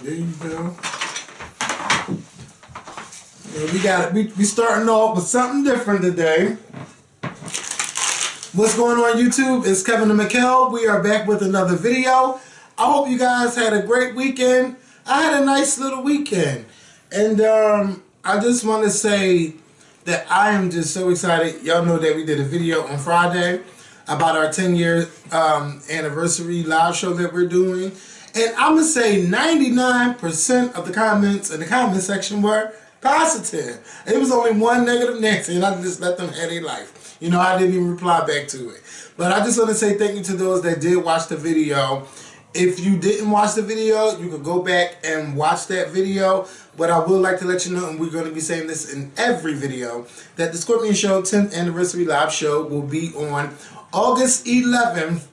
There you go. Yeah, we starting off with something different today. What's going on YouTube? It's Kevin and Mikkel. We are back with another video. I hope you guys had a great weekend. I had a nice little weekend. And I just want to say that I am just so excited. Y'all know that we did a video on Friday about our 10-year anniversary live show that we're doing. And I'm going to say 99% of the comments in the comment section were positive. It was only one negative Nancy, and I just let them have their life. You know, I didn't even reply back to it. But I just want to say thank you to those that did watch the video. If you didn't watch the video, you can go back and watch that video. But I would like to let you know, and we're going to be saying this in every video, that the Skorpion Show 10th Anniversary Live Show will be on August 11th,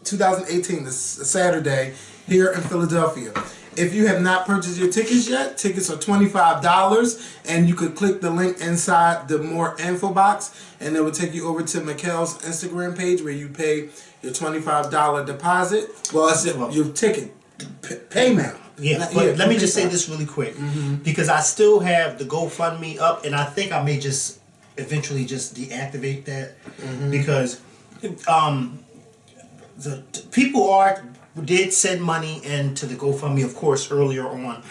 2018, this Saturday, here in Philadelphia. If you have not purchased your tickets yet, tickets are $25, and you could click the link inside the more info box, and it will take you over to Mikkel's Instagram page where you pay your $25 deposit. Well, it's your ticket payment. Yeah, but let me just say this really quick, because I still have the GoFundMe up, and I think I may just eventually just deactivate that, because the people did send money into the GoFundMe, of course, earlier on,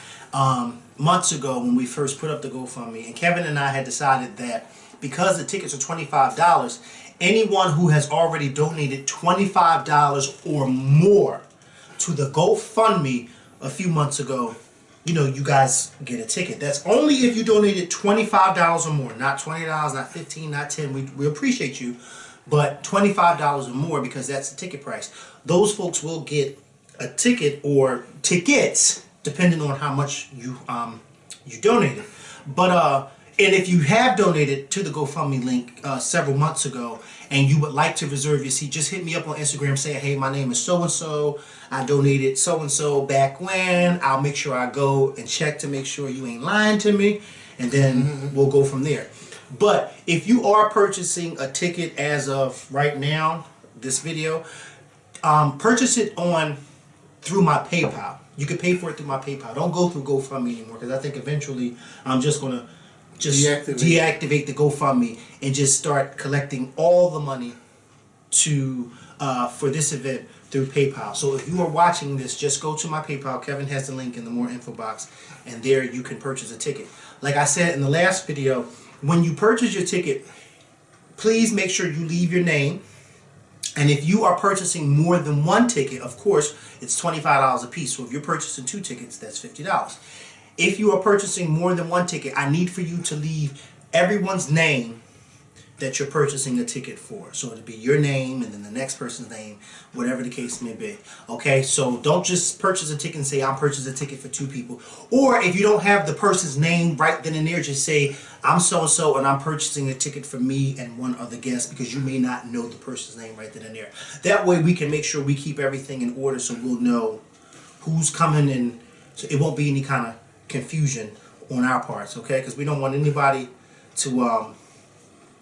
months ago when we first put up the GoFundMe, and Kevin and I had decided that because the tickets are $25, anyone who has already donated $25 or more to the GoFundMe a few months ago, you know, you guys get a ticket. That's only if you donated $25 or more, not $20, not $15, not $10. We appreciate you, but $25 or more, because that's the ticket price. Those folks will get a ticket or tickets depending on how much you donated. But and if you have donated to the GoFundMe link several months ago and you would like to reserve your seat, just hit me up on Instagram saying, hey, my name is so-and-so. I donated so-and-so back when. I'll make sure I go and check to make sure you ain't lying to me. And then we'll go from there. But if you are purchasing a ticket as of right now, this video, purchase it through my PayPal. You can pay for it through my PayPal. Don't go through GoFundMe anymore, because I think eventually I'm just going to deactivate the GoFundMe and just start collecting all the money for this event through PayPal. So if you are watching this, just go to my PayPal. Kevin has the link in the more info box, and there you can purchase a ticket. Like I said in the last video, when you purchase your ticket, please make sure you leave your name. And if you are purchasing more than one ticket, of course, it's $25 a piece. So if you're purchasing 2 tickets, that's $50. If you are purchasing more than one ticket, I need for you to leave everyone's name that you're purchasing a ticket for. So it'll be your name and then the next person's name, whatever the case may be. Okay, so don't just purchase a ticket and say, I'm purchasing a ticket for 2 people. Or if you don't have the person's name right then and there, just say, I'm so-and-so and I'm purchasing a ticket for me and one other guest, because you may not know the person's name right then and there. That way we can make sure we keep everything in order, so we'll know who's coming, and so it won't be any kind of confusion on our parts, okay? Because we don't want anybody to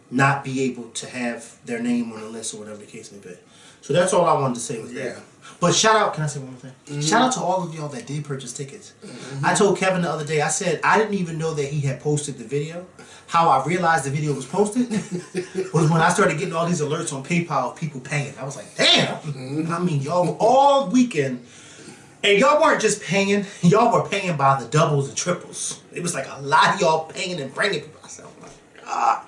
not be able to have their name on the list or whatever the case may be. So that's all I wanted to say with that. But shout out, can I say one more thing? Shout out to all of y'all that did purchase tickets. I told Kevin the other day, I said I didn't even know that he had posted the video. How I realized the video was posted was when I started getting all these alerts on PayPal of people paying. I was like, damn! I mean, y'all all weekend, and y'all weren't just paying, y'all were paying by the doubles and triples. It was like a lot of y'all paying and bringing people. I said, oh my God.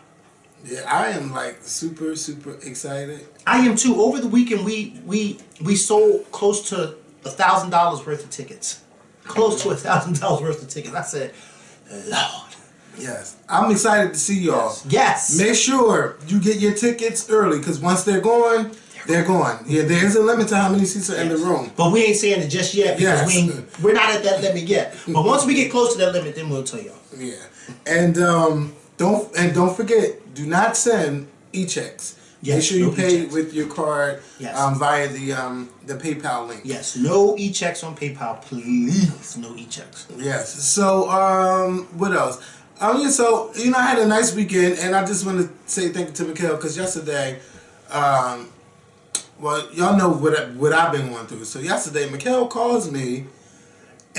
Yeah, I am like super excited. I am too. Over the weekend, we sold close to $1,000 worth of tickets. Close to $1,000 worth of tickets. I said, Lord. Yes, I'm excited to see y'all. Yes. Make sure you get your tickets early, because once they're gone, they're gone. Yeah, there is a limit to how many seats are in the room. But we ain't saying it just yet, because we're not at that limit yet. But once we get close to that limit, then we'll tell y'all. Yeah, and don't forget, do not send e-checks. Yes, make sure you pay with your card via the PayPal link. Yes, no e-checks on PayPal, please. No e-checks. Yes. So what else? Yeah, so you know, I had a nice weekend, and I just want to say thank you to Mikkel, because yesterday, well, y'all know what I've been going through. So yesterday, Mikkel calls me,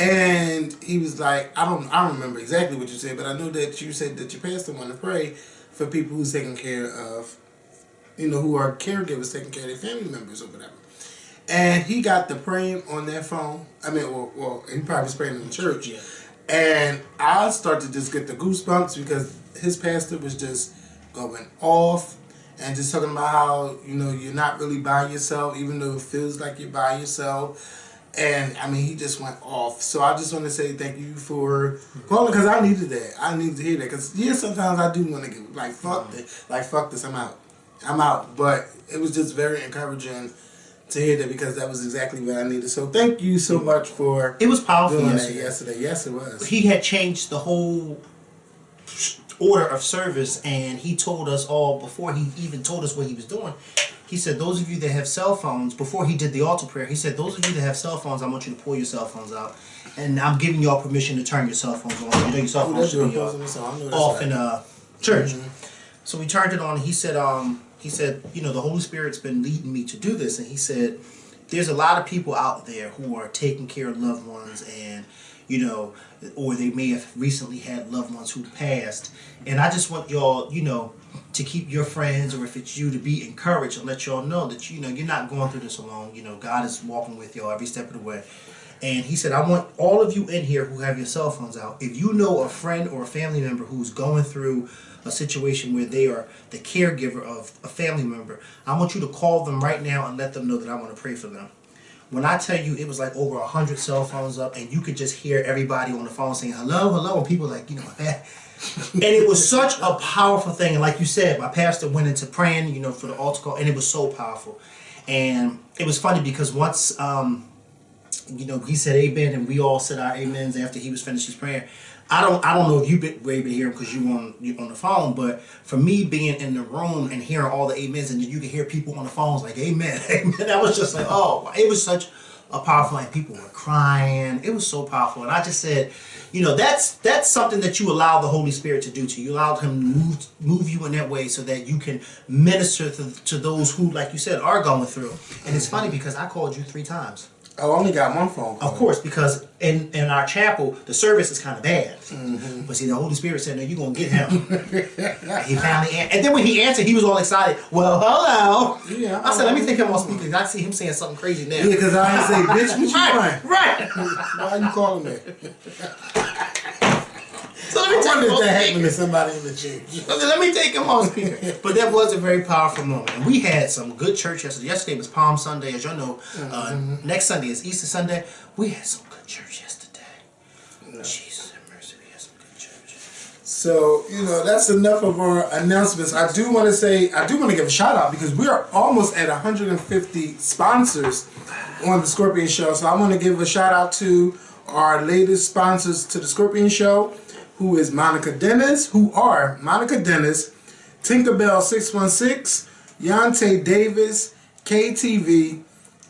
And he was like, I don't remember exactly what you said, but I know that you said that your pastor wanted to pray for people who's taking care of, who are caregivers taking care of their family members or whatever. And he got the praying on that phone. I mean, well, he probably was praying in the church. Yeah. And I started to just get the goosebumps because his pastor was just going off and just talking about how, you're not really by yourself, even though it feels like you're by yourself. And, I mean, he just went off. So I just want to say thank you for calling, because I needed that. I needed to hear that. Because, sometimes I do want to get, like, fuck this. Like, fuck this, I'm out. But it was just very encouraging to hear that, because that was exactly what I needed. So thank you so much for it was powerful doing yesterday. that yesterday. Yes, it was. He had changed the whole order of service, and he told us all, before he even told us what he was doing, he said, those of you that have cell phones, before he did the altar prayer, he said, those of you that have cell phones, I want you to pull your cell phones out, and I'm giving y'all permission to turn your cell phones on. Your cell phones should be off in church. So we turned it on, and he said, the Holy Spirit's been leading me to do this. And he said, there's a lot of people out there who are taking care of loved ones, and, or they may have recently had loved ones who passed. And I just want y'all, to keep your friends, or if it's you, to be encouraged and let y'all know that, you're not going through this alone. God is walking with y'all every step of the way. And he said, I want all of you in here who have your cell phones out, if you know a friend or a family member who's going through a situation where they are the caregiver of a family member, I want you to call them right now and let them know that I want to pray for them. When I tell you, it was like over 100 cell phones up, and you could just hear everybody on the phone saying, hello, hello, and people like, that. And it was such a powerful thing. And like you said, my pastor went into praying, for the altar call, and it was so powerful. And it was funny because once, he said amen, and we all said our amens after he was finished his prayer. I don't know if you were able to hear him because you're on the phone, but for me being in the room and hearing all the amens, and you could hear people on the phones like amen, amen, I was just like, oh, it was such a powerful, and people were crying. It was so powerful. And I just said, that's something that you allow the Holy Spirit to do to you. You allow him to move you in that way so that you can minister to those who, like you said, are going through. And it's funny because I called you 3 times. Oh, I only got one phone call. Of course, because in our chapel, the service is kind of bad. Mm-hmm. But see, the Holy Spirit said, no, you're going to get him. He finally answered. And then when he answered, he was all excited. Well, hello. Yeah, I said, let me take him on speaker. I see him saying something crazy now. Yeah, because I didn't say, bitch, what you doing? Right. Why are you calling me? So let me I wonder if that happened to somebody in the church. Let me take him on speaker. But that was a very powerful moment. And we had some good church yesterday. Yesterday was Palm Sunday, as y'all know. Next Sunday is Easter Sunday. We had some good church yesterday. Yeah. Jesus have mercy, we had some good church. So, that's enough of our announcements. I do want to give a shout out because we are almost at 150 sponsors on the Skorpion Show. So I want to give a shout out to our latest sponsors to the Skorpion Show, who are Monica Dennis, Tinkerbell 616, Yante Davis, KTV,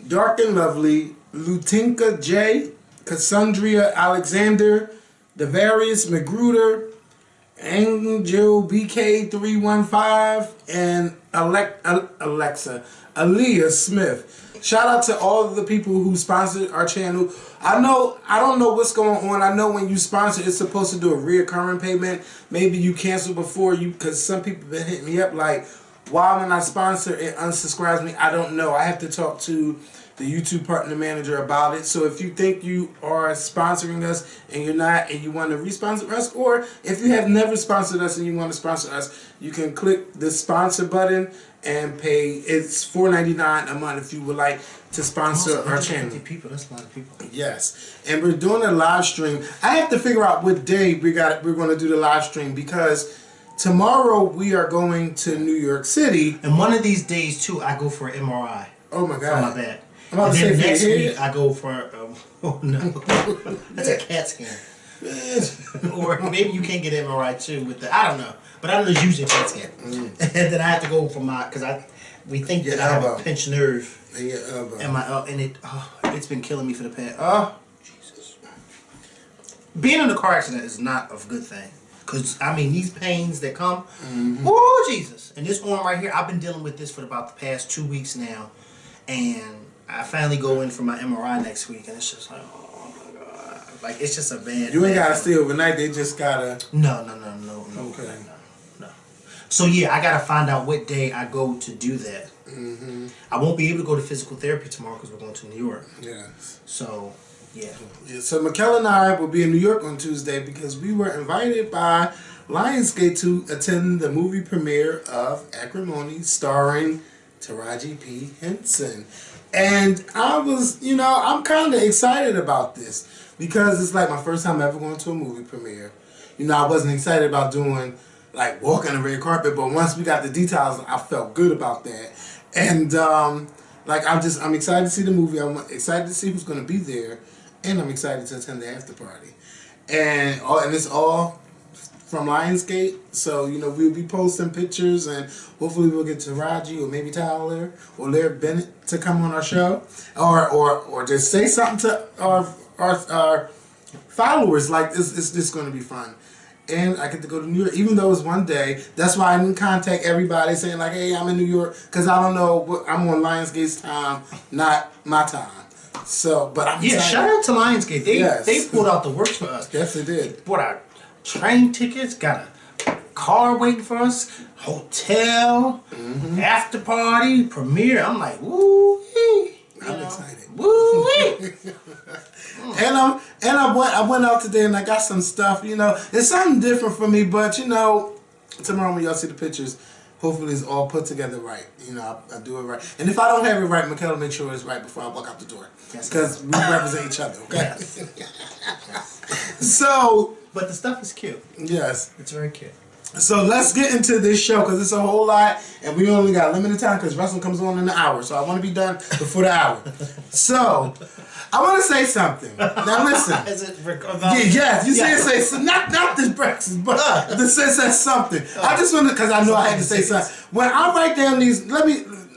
Dark and Lovely, Lutinka J, Cassandra Alexander, Devarius Magruder, Angel BK315, and Aaliyah Smith. Shout out to all of the people who sponsored our channel. I don't know what's going on. I know when you sponsor, it's supposed to do a reoccurring payment. Maybe you cancel before you, because some people been hitting me up like, why when I sponsor it unsubscribes me? I don't know. I have to talk to the YouTube partner manager about it. So if you think you are sponsoring us and you're not, and you want to responsor us, or if you have never sponsored us and you want to sponsor us, you can click the sponsor button and pay. It's $4.99 a month if you would like to sponsor our channel. People, that's a lot of people. Yes, and we're doing a live stream. I have to figure out what day we're going to do the live stream, because tomorrow we are going to New York City, and one of these days too, I go for an MRI. Oh my God! For my back. And then next week I go for oh no, that's a CAT scan. Or maybe you can't get an MRI too with the, I don't know, but I know it's usually a CAT scan. And then I have to go for we think that I have a pinched nerve in my and it's been killing me for the past. Jesus. Being in a car accident is not a good thing. Because, these pains that come, oh, Jesus. And this arm right here, I've been dealing with this for about the past 2 weeks now. And I finally go in for my MRI next week, and it's just like, oh, my God. Like, it's just a bad. You ain't gotta feeling. stay overnight. They just gotta. No. Okay. No. So yeah, I gotta find out what day I go to do that. Mm-hmm. I won't be able to go to physical therapy tomorrow because we're going to New York. Yes. So yeah. So Mikkel and I will be in New York on Tuesday because we were invited by Lionsgate to attend the movie premiere of Acrimony starring Taraji P. Henson. And I was, I'm kind of excited about this because it's like my first time ever going to a movie premiere. I wasn't excited about doing, like, walking the red carpet, but once we got the details, I felt good about that. And, I'm excited to see the movie. I'm excited to see who's going to be there. And I'm excited to attend the after party. And it's all from Lionsgate. So, we'll be posting pictures and hopefully we'll get Taraji or maybe Tyler or Larry Bennett to come on our show. Or just say something to our followers. Like, it's just going to be fun. And I get to go to New York, even though it's one day. That's why I didn't contact everybody saying, like, hey, I'm in New York. Because I don't know, I'm on Lionsgate's time, not my time. So, but I'm excited. Shout out to Lionsgate. They pulled out the works for us. Yes, they did. They bought our train tickets, got a car waiting for us, hotel, after party, premiere. I'm like, woo. I'm excited. Woo. And I went out today and I got some stuff. It's something different for me, but tomorrow when y'all see the pictures, hopefully it's all put together right. I do it right. And if I don't have it right, Mikkel will make sure it's right before I walk out the door. Because we represent each other, okay? Yes. So... But the stuff is cute. Yes. It's very cute. So let's get into this show because it's a whole lot and we only got limited time because wrestling comes on in an hour. So I want to be done before the hour. So I want to say something. Now listen. Is it yes, you say not this breakfast, but this says something. I just wanted because I know I had to say something. When I write down these,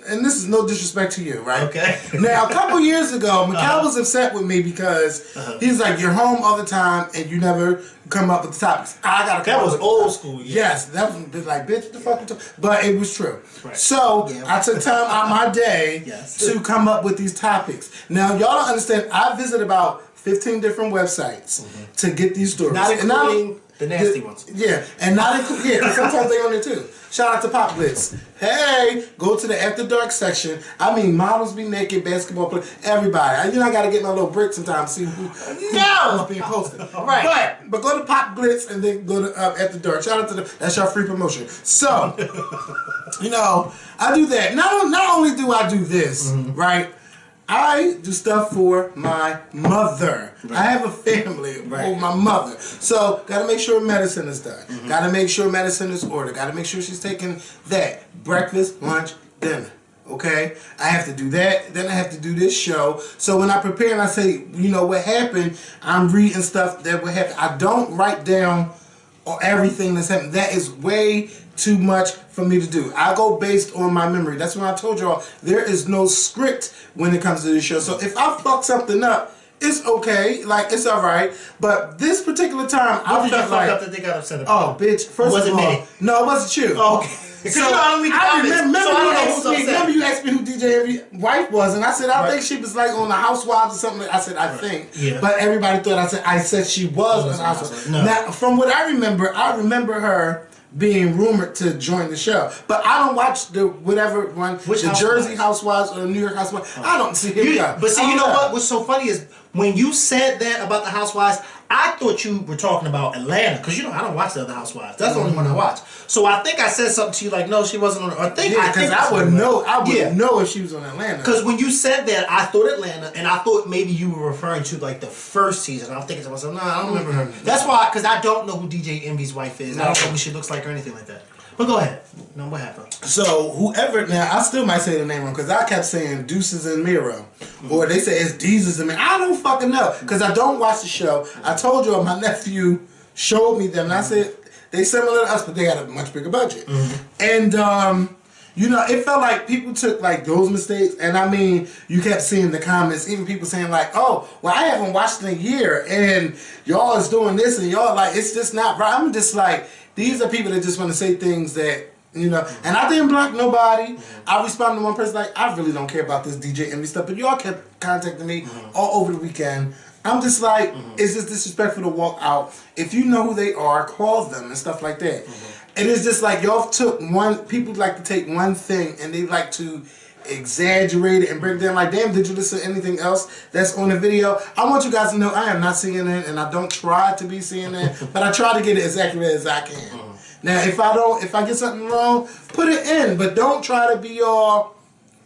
and this is no disrespect to you, right? Okay. Now, a couple years ago, Mikkel was upset with me because he's like, you're home all the time and you never come up with the topics. That was old school. Yeah. Yes, that was like, bitch, what the fuck you talking? But it was true. Right. So, I took time out my day to come up with these topics. Now, y'all don't understand, I visit about 15 different websites to get these stories. Not including the nasty ones. Yeah, and not including, sometimes they on there too. Shout out to Pop Blitz. Hey, go to the After Dark section. I mean, models be naked, basketball players, everybody. I gotta get my little break sometimes to see who's being posted. Right. But go to Pop Blitz and then go to After Dark. Shout out to that's your free promotion. So, I do that. Not only do I do this, right? I do stuff for my mother. Right. I have a family for my mother. So, gotta make sure medicine is done. Gotta make sure medicine is ordered. Gotta make sure she's taking that. Breakfast, lunch, dinner. Okay? I have to do that. Then I have to do this show. So, when I prepare and I say, what happened, I'm reading stuff that would happen. I don't write down everything that's happened. That is way too much for me to do. I go based on my memory. That's when I told y'all there is no script when it comes to this show. So if I fuck something up, it's okay. Like, it's alright. But this particular time, I felt like... up that they got upset about? Oh, bitch. First of all... No, it wasn't you. Oh, okay. So, remember you asked me who DJ Envy's wife was, and I said, I think she was like on the Housewives or something. I said, I think. Yeah. But everybody thought I said she was on the Housewives. No. Now, from what I remember her being rumored to join the show. But I don't watch the whatever one, the Jersey Housewives or the New York Housewives. I don't see him. But see, you know what? What's so funny is when you said that about the Housewives, I thought you were talking about Atlanta because I don't watch the other Housewives. That's the only one I watch. So I think I said something to you like, no, she wasn't on. Because I would know. I would know if she was on Atlanta. Because when you said that, I thought Atlanta, and I thought maybe you were referring to like the first season. I'm thinking to myself, no, I don't remember her. That's why, because I don't know who DJ Envy's wife is. I don't know what she looks like or anything like that. But go ahead. No, what happened? So whoever, now I still might say the name wrong because I kept saying Deuces and Miro, or they say it's Jesus and Miro. I don't fucking know because I don't watch the show. I told you my nephew showed me them, and I said they similar to us, but they had a much bigger budget. And it felt like people took like those mistakes, and I mean, you kept seeing the comments, even people saying like, "Oh, well, I haven't watched in a year, and y'all is doing this, and y'all like it's just not right." I'm just like. These are people that just want to say things that, and I didn't block nobody. I responded to one person like, I really don't care about this DJ Envy stuff, but y'all kept contacting me all over the weekend I'm just like, it's just disrespectful to walk out. If you know who they are, call them and stuff like that. And it's just like y'all took people like to take one thing and they like to exaggerate it and break it down like, damn, did you listen to anything else that's on the video? I want you guys to know I am not CNN and I don't try to be CNN, but I try to get it as accurate as I can. Now, if I get something wrong, put it in, but don't try to be all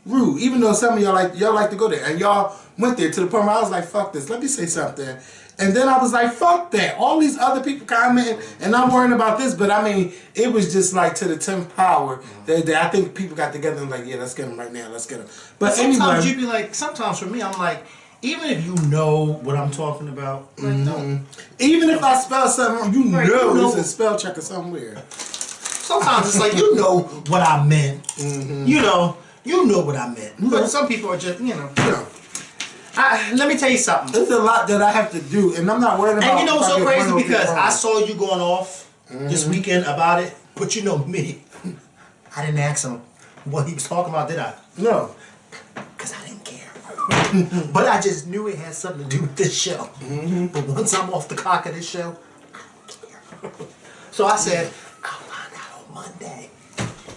rude. Even though some of y'all like to go there, and y'all went there to the point where I was like, fuck this, let me say something. And then I was like, fuck that. All these other people commenting, and I'm worrying about this, but I mean, it was just like to the 10th power that I think people got together and like, yeah, let's get him right now, let's get him. But sometimes anyway, you be like, sometimes for me, I'm like, even if you know what I'm talking about, like, don't. Even if I spell something wrong, you know it's a spell checker somewhere. Sometimes it's like, you know what I meant. You know what I meant. But some people are just, let me tell you something. There's a lot that I have to do, and I'm not worried about. And you know what's so crazy? Because I saw you going off this weekend about it, but you know me. I didn't ask him what he was talking about, did I? No. Because I didn't care. But I just knew it had something to do with this show. But once I'm off the clock of this show, I don't care. So I said, I'll find out on Monday.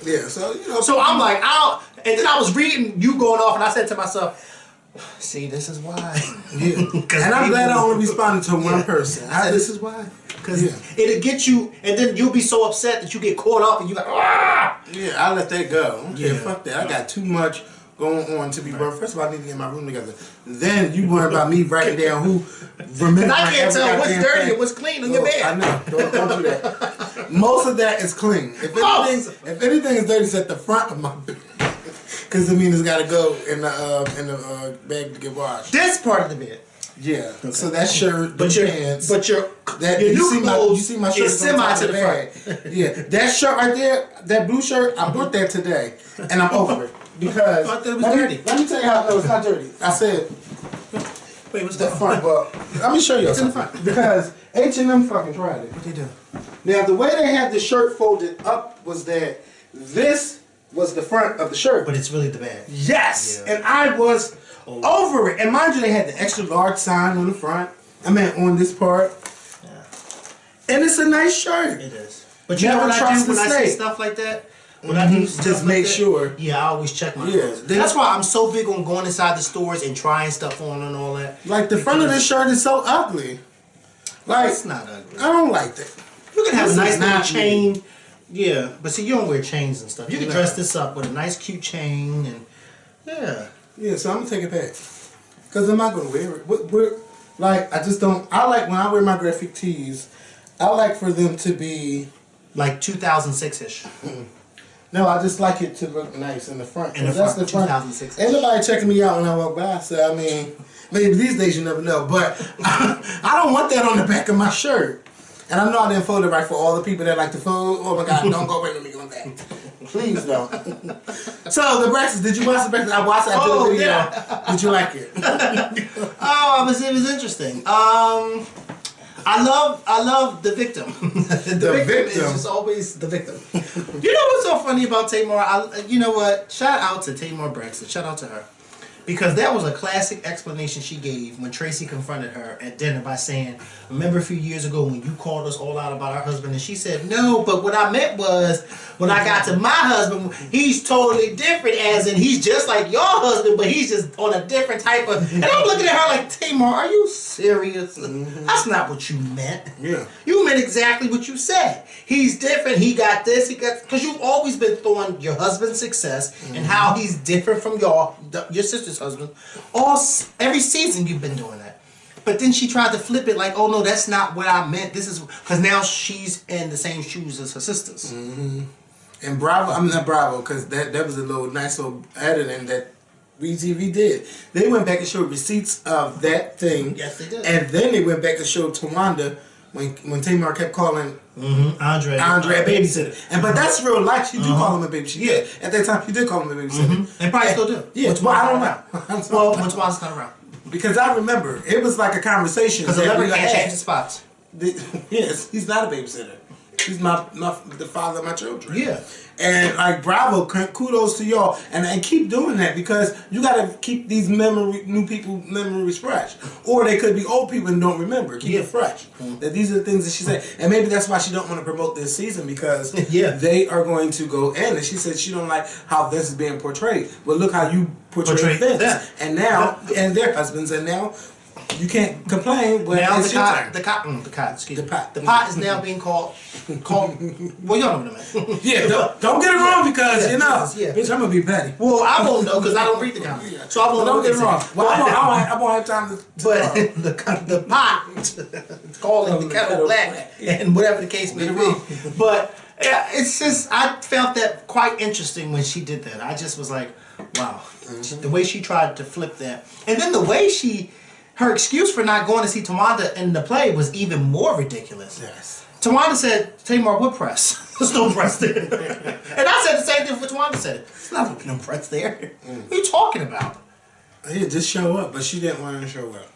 Yeah, so, So I'm like, and then I was reading you going off, and I said to myself, see, this is why. Yeah. And I'm glad I only responded to one person. This is why. Because it'll get you, and then you'll be so upset that you get caught up, and you're like, ah! Yeah, I let that go. Yeah, fuck that. I got too much going on to be worth. First of all, I need to get my room together. Then you worry about me writing down who remembers. And I can't tell what's dirty and what's clean on your bed. I know. Don't do that. Most of that is clean. If anything is dirty, it's at the front of my bed. Because it means it's got to go in the bag to get washed. This part of the bed. Yeah. Okay. So that shirt, pants. Your you see my shirt is semi to the front. Yeah. That shirt right there, that blue shirt, I bought that today, and I'm over it because I thought it was dirty. Let me tell you how. No, it's not dirty. I said. Wait, what's the front? Well, let me show you. It's in the front because H&M fucking tried it. What they do? Now the way they had the shirt folded up was that this was the front of the shirt, but it's really the back. Yes, and I was over it. And mind you, they had the extra large sign on the front. I mean, on this part. Yeah. And it's a nice shirt. It is. But you know what I do when I say stuff like that? When I do stuff just make sure. Yeah, I always check my clothes. That's why I'm so big on going inside the stores and trying stuff on and all that. Like the front of this shirt is so ugly. Like it's not ugly. I don't like that. You can have a nice little chain. Yeah, but see, you don't wear chains and stuff. You can dress this up with a nice, cute chain and yeah. So I'm gonna take it back because I'm not gonna wear it. Like I just don't. I like when I wear my graphic tees. I like for them to be like 2006-ish. No, I just like it to look nice in the front. In the front, that's the 2006. Ain't nobody checking me out when I walk by. So I mean, maybe these days you never know. But I don't want that on the back of my shirt. And I know I didn't fold it right for all the people that like to fold. Oh my God, don't go away with me on that. Please don't. So, the Braxtons, did you watch the Braxtons? I watched it after the video. Yeah. Did you like it? It was interesting. I love the victim. the victim is just always the victim. You know what's so funny about Tamar? You know what? Shout out to Tamar Braxton. Shout out to her. Because that was a classic explanation she gave when Tracy confronted her at dinner by saying, remember a few years ago when you called us all out about our husband? And she said, no, but what I meant was when I got to my husband, he's totally different, as in he's just like your husband, but he's just on a different type of... And I'm looking at her like, Tamar, are you serious? That's not what you meant. Yeah. You meant exactly what you said. He's different. He got this. He got... Because you've always been throwing your husband's success and how he's different from your sister's husband. Every season you've been doing that. But then she tried to flip it like, oh no, that's not what I meant. This is... Because now she's in the same shoes as her sisters. Mm-hmm. And Bravo, I'm not Bravo, because that was a nice little editing that WeTV did. They went back and showed receipts of that thing. Yes, they did. And then they went back and showed Tawanda when Tamar kept calling Andre a babysitter. But that's real life. She do call him a babysitter. Yeah, at that time she did call him a babysitter. And probably still do. Yeah, well, I don't know. Well, when Tawanda's not around. Because I remember, it was like a conversation. Because 11 can't change the spots. Yes, he's not a babysitter. She's the father of my children. Yeah. And like, bravo, kudos to y'all, and keep doing that, because you gotta keep these new people memories fresh, or they could be old people and don't remember. Keep it fresh. That these are the things that she said, and maybe that's why she don't want to promote this season, because they are going to go in, and she said she don't like how this is being portrayed. But look how you portray Vince, and now and their husbands, and now. You can't complain when now it's the pot is now being called. Well, y'all know what I mean. Yeah, don't get it wrong, because bitch, I'm gonna be petty. Well, I won't know because I don't read the comments, so I won't know. Don't get it wrong. Well, I won't have time to. But the pot, calling the kettle black, and whatever the case may be. But it's just, I felt that quite interesting when she did that. I just was like, wow, the way she tried to flip that, and then the way her excuse for not going to see Tawanda in the play was even more ridiculous. Yes. Tawanda said, Tamar, what press? There's no press there. And I said the same thing for Tawanda said. There's not no press there. What are you talking about? Yeah, just show up, but she didn't want to show up.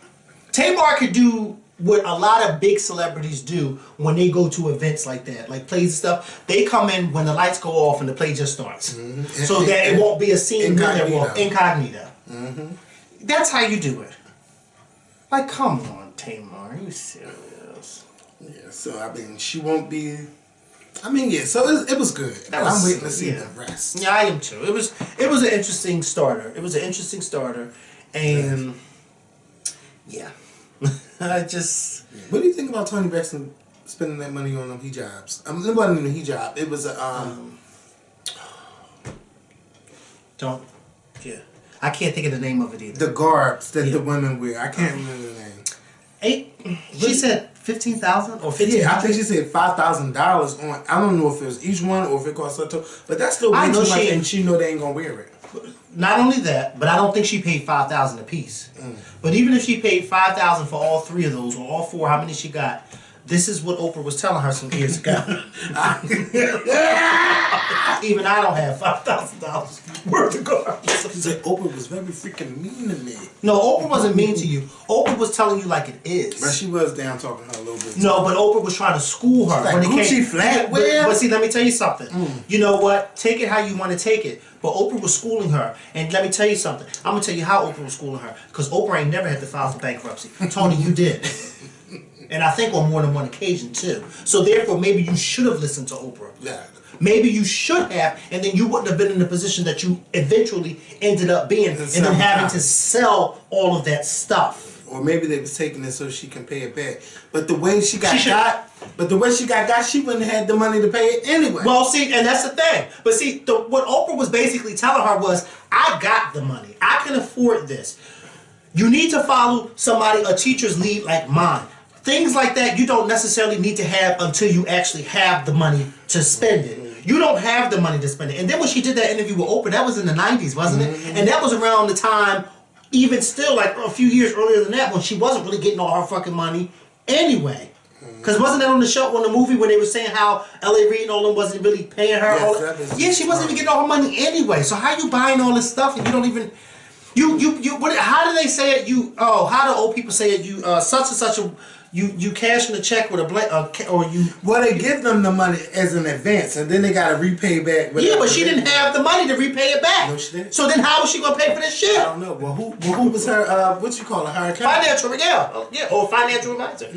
Tamar could do what a lot of big celebrities do when they go to events like that, like plays and stuff. They come in when the lights go off and the play just starts. So that it won't be a scene incognito. That's how you do it. Like, come on, Tamar, are you serious? Yeah, so, I mean, she won't be... I mean, yeah, so it was good. I'm waiting to see the rest. Yeah, I am too. It was an interesting starter. And, yeah. I just... What do you think about Toni Braxton spending that money on them hijabs? It wasn't even a hijab. It was a, I can't think of the name of it either. The garbs that the women wear. I can't remember the name. She said 15,000 or 15. Yeah, I think she said $5,000 on. I don't know if it was each one or if it cost her two, but that's still way too much, and she know they ain't gonna wear it. Not only that, but I don't think she paid $5,000 a piece. But even if she paid $5,000 for all three of those or all four, how many she got? This is what Oprah was telling her some years ago. Even I don't have $5,000 worth of garbage. She said Oprah was very freaking mean to me. No, Oprah wasn't mean to you. Oprah was telling you like it is. But she was down talking her a little bit. No, but Oprah was trying to school her. Like when it came flat. But see, let me tell you something. You know what? Take it how you want to take it. But Oprah was schooling her. And let me tell you something. I'm going to tell you how Oprah was schooling her. Because Oprah ain't never had to file for bankruptcy. Tony, you did. And I think on more than one occasion too. So therefore, maybe you should have listened to Oprah. Yeah. Maybe you should have, and then you wouldn't have been in the position that you eventually ended up being, and then having to sell all of that stuff. Or maybe they was taking it so she can pay it back. But the way she got she wouldn't have had the money to pay it anyway. Well, see, and that's the thing. But see, what Oprah was basically telling her was, I got the money. I can afford this. You need to follow a teacher's lead like mine. Things like that you don't necessarily need to have until you actually have the money to spend it. You don't have the money to spend it. And then when she did that interview with Oprah, that was in the 90s, wasn't it? And that was around the time, even still, like a few years earlier than that, when she wasn't really getting all her fucking money anyway. Because wasn't that on the show, on the movie, when they were saying how L.A. Reid and all them wasn't really paying her? Yes, she wasn't even getting all her money anyway. So how you buying all this stuff and you don't even... how do they say it? How do old people say it? Such and such a... You cash in the check with Well, they give them the money as an advance, and then they got to repay back. Yeah, but she didn't have the money to repay it back. No, she didn't. So then how was she going to pay for this shit? I don't know. Well, who was her, what you call her? Her account? Financial, or financial advisor.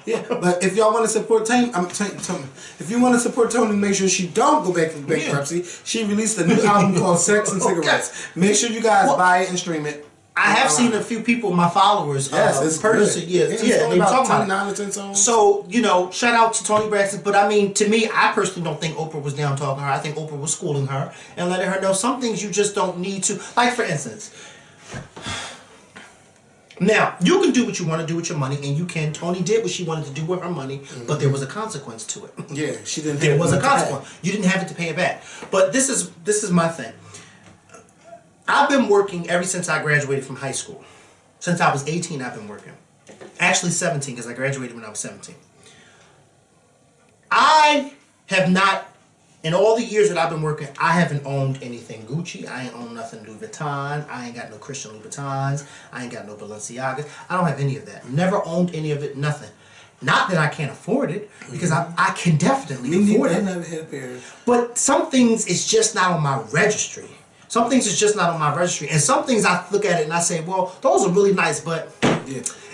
Yeah, but if y'all want to support Tony, if you want to support Tony, make sure she don't go back to bankruptcy. She released a new album called Sex and Cigarettes. Make sure you guys buy it and stream it. I have seen a few people, my followers, purchase it. They talking about it. So, shout out to Toni Braxton. But I mean, to me, I personally don't think Oprah was down talking her. I think Oprah was schooling her and letting her know some things you just don't need to. Like, for instance, now, you can do what you want to do with your money, and you can. Toni did what she wanted to do with her money, but there was a consequence to it. Yeah, she didn't. There was a consequence. You didn't have it to pay it back. But this is my thing. I've been working ever since I graduated from high school. Since I was 18, I've been working. Actually 17, because I graduated when I was 17. I have not, in all the years that I've been working, I haven't owned anything Gucci. I ain't owned nothing Louis Vuitton. I ain't got no Christian Louis Vuittons. I ain't got no Balenciagas. I don't have any of that. Never owned any of it, nothing. Not that I can't afford it, because I can definitely afford it. I never had a pair. But some things it's just not on my registry. Some things it's just not on my registry. And some things I look at it and I say, well, those are really nice, but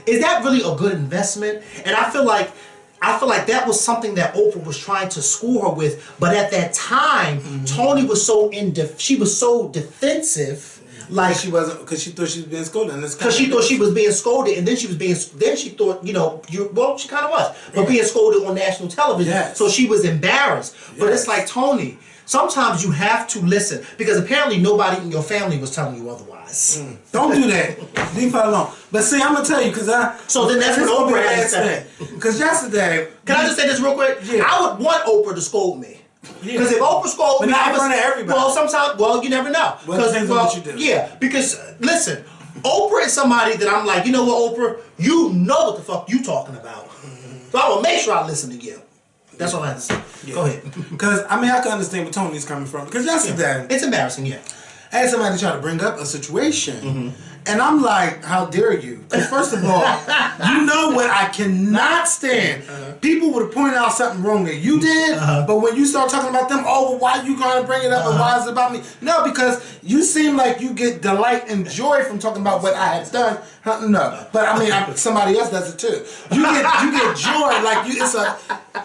is that really a good investment? And I feel like that was something that Oprah was trying to school her with. But at that time, Tony was so she was so defensive. Like she wasn't, because she thought she was being scolded. Because she thought she was being scolded, and then she thought, well, she kind of was, but being scolded on national television. Yes. So she was embarrassed. Yes. But it's like, Tony, sometimes you have to listen, because apparently nobody in your family was telling you otherwise. Don't do that. Leave her alone. But see, I'm gonna tell you, So then that's when Oprah had to. Because yesterday, can I just say this real quick? Yeah. I would want Oprah to scold me. Because if Oprah scolded me, not in front of everybody. Well, sometimes, you never know. Well, it depends on what you do. Yeah, because listen, Oprah is somebody that I'm like, you know what, Oprah, you know what the fuck you talking about. So I will make sure I listen to you. That's all I have to say. Yeah. Go ahead. Because I can understand where Tony's coming from. Because yesterday, it's embarrassing. Yeah, I had somebody try to bring up a situation. And I'm like, how dare you? Because first of all, you know what I cannot stand? People would point out something wrong that you did, but when you start talking about them, well, why you gonna bring it up and why is it about me? No, because you seem like you get delight and joy from talking about what I have done. No, but somebody else does it too. You get joy, like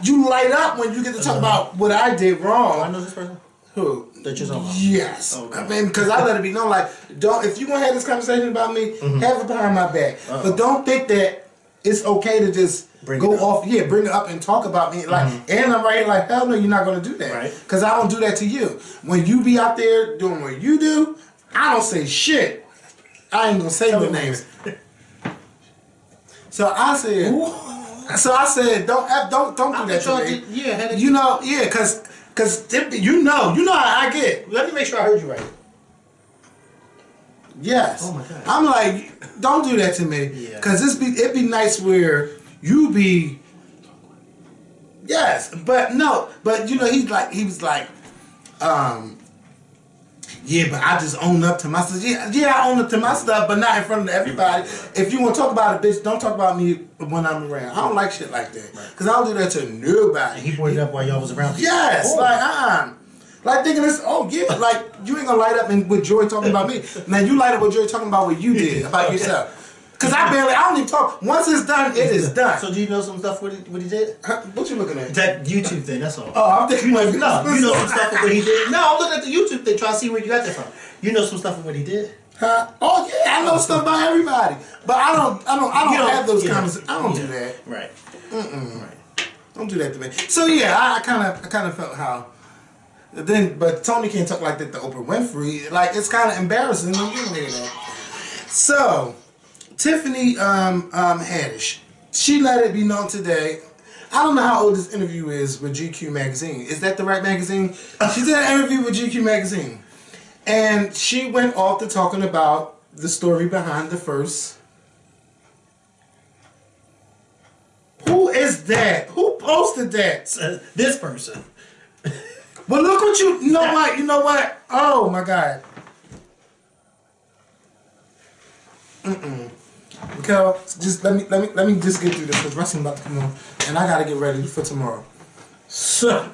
you light up when you get to talk about what I did wrong. Do I know this person? Who? That you're talking about? Yes. Okay. Because I let it be known, like, if you're going to have this conversation about me, have it behind my back. But don't think that it's okay to just bring it up and talk about me. Like, and I'm right here like, hell no, you're not going to do that. Right. Because I don't do that to you. When you be out there doing what you do, I don't say shit. I ain't going to say your names. So I said, don't do that to me. Because you know how I get. Let me make sure I heard you right. Yes. Oh my God. I'm like, don't do that to me. Because it'd be nice where you be. Yes, but no, but he was like, yeah, but I just own up to my stuff. Yeah, I own up to my stuff, but not in front of everybody. If you want to talk about it, bitch, don't talk about me when I'm around. I don't like shit like that. Because I don't do that to nobody. And he brought it up while y'all was around. Yes, like thinking this, like you ain't gonna light up with joy talking about me. Now you light up with joy talking about what you did, about yourself. Because I don't even talk. Once it's done, it is done. So do you know some stuff what he did? What you looking at? That YouTube thing, that's all. Oh, I'm thinking like, no, you know some stuff of what he did? No, I'm looking at the YouTube thing trying to see where you got that from. You know some stuff of what he did? Huh? Oh yeah, I know stuff about everybody. But I don't have those conversations. I don't do that. Right. Right. Don't do that to me. So yeah, I kind of felt how but Tony can't talk like that to Oprah Winfrey. Like, it's kind of embarrassing when you hear that. So Tiffany Haddish, she let it be known today. I don't know how old this interview is with GQ magazine. Is that the right magazine? She did an interview with GQ magazine, and she went off to talking about the story behind the first. Who is that? Who posted that? This person. Well, look what you know what? Oh my God. Because just let me just get through this because wrestling about to come on and I gotta get ready for tomorrow. So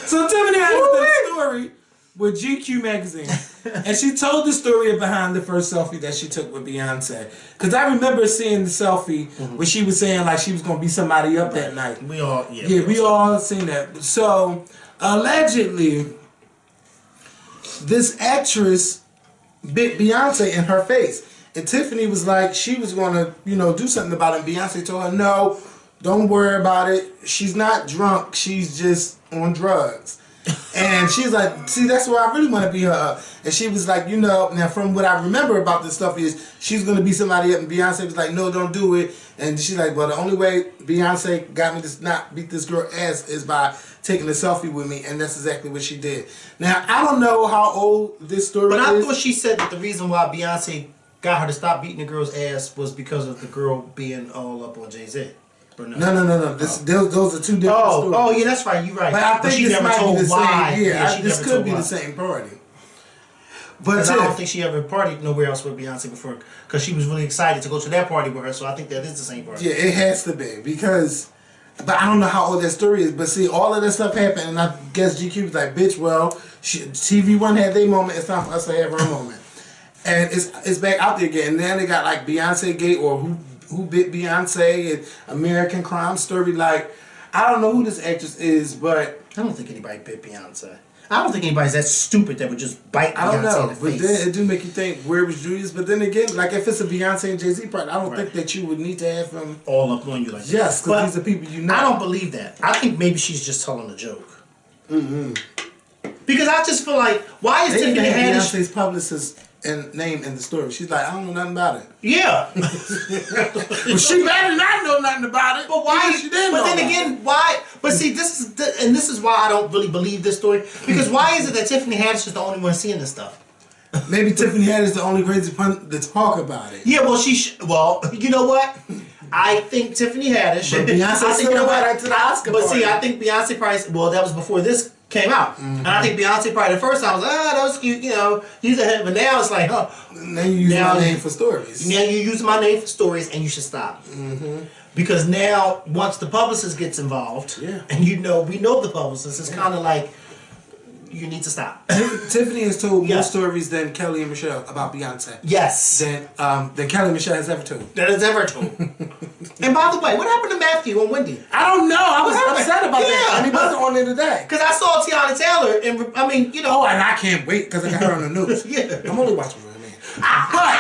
Tiffany had this story with GQ magazine, and she told the story behind the first selfie that she took with Beyonce. Because I remember seeing the selfie where she was saying like she was gonna be somebody up that night. We all seen that. So allegedly, this actress bit Beyonce in her face, and Tiffany was like she was gonna do something about it. Beyonce told her, no, don't worry about it. She's not drunk. She's just on drugs. And she's like, see, that's where I really want to be her. And she was like, now from what I remember about this stuff is she's going to be somebody up. And Beyonce was like, no, don't do it. And she's like, well, the only way Beyonce got me to not beat this girl ass is by taking a selfie with me. And that's exactly what she did. Now, I don't know how old this story is. But I thought she said that the reason why Beyonce got her to stop beating the girl's ass was because of the girl being all up on Jay-Z. No. Those are two different stories. Oh, yeah, that's right. You're right. But I think she this never might told be the why. same. Yeah, she this never could told be why. the same party. Because I don't think she ever partied nowhere else with Beyonce before. Because she was really excited to go to that party with her. So I think that is the same party. Yeah, it has to be because. But I don't know how old that story is. But see, all of this stuff happened, and I guess GQ was like, "Bitch, well, TV1 had their moment. It's time for us to have our moment." And it's back out there again. And then they got like Beyonce Gate or who bit Beyonce and American Crime Story. Like, I don't know who this actress is, but I don't think anybody bit Beyonce. I don't think anybody's that stupid that would just bite Beyonce I don't know. in the face. But then it do make you think, where was Julius? But then again, like if it's a Beyonce and Jay-Z part, I don't think that you would need to have him all up on you like that. Yes, because these are people you know. I don't believe that. I think maybe she's just telling a joke. Because I just feel like, why is Tiffany Haddish Beyonce's publicist and name in the story? She's like, I don't know nothing about it. Yeah. Well, she better not know nothing about it. But why? She didn't but know then again, why? But see, this is why I don't really believe this story. Because why is it that Tiffany Haddish is the only one seeing this stuff? Maybe Tiffany Haddish is the only crazy pun to talk about it. Yeah, well, well, you know what? I think Tiffany Haddish. But Beyonce still invited her to the Oscar But party. see, I think Beyonce probably. Well, that was before this came out, and I think Beyonce probably the first time was, that was cute, you know, use a head. But now it's like, Now you use my name for stories. Now you use my name for stories, and you should stop. Because now, once the publicist gets involved, and we know the publicist, it's kind of like, you need to stop. Tiffany has told more stories than Kelly and Michelle about Beyonce. Yes. Than Kelly and Michelle has ever told. That has ever told. And by the way, what happened to Matthew on Wendy? I don't know. I was upset about that. And he wasn't on there today. Because I saw Tiana Taylor, and I mean, you know. Oh, and I can't wait because I got her on the news. I'm only watching Real Man. But,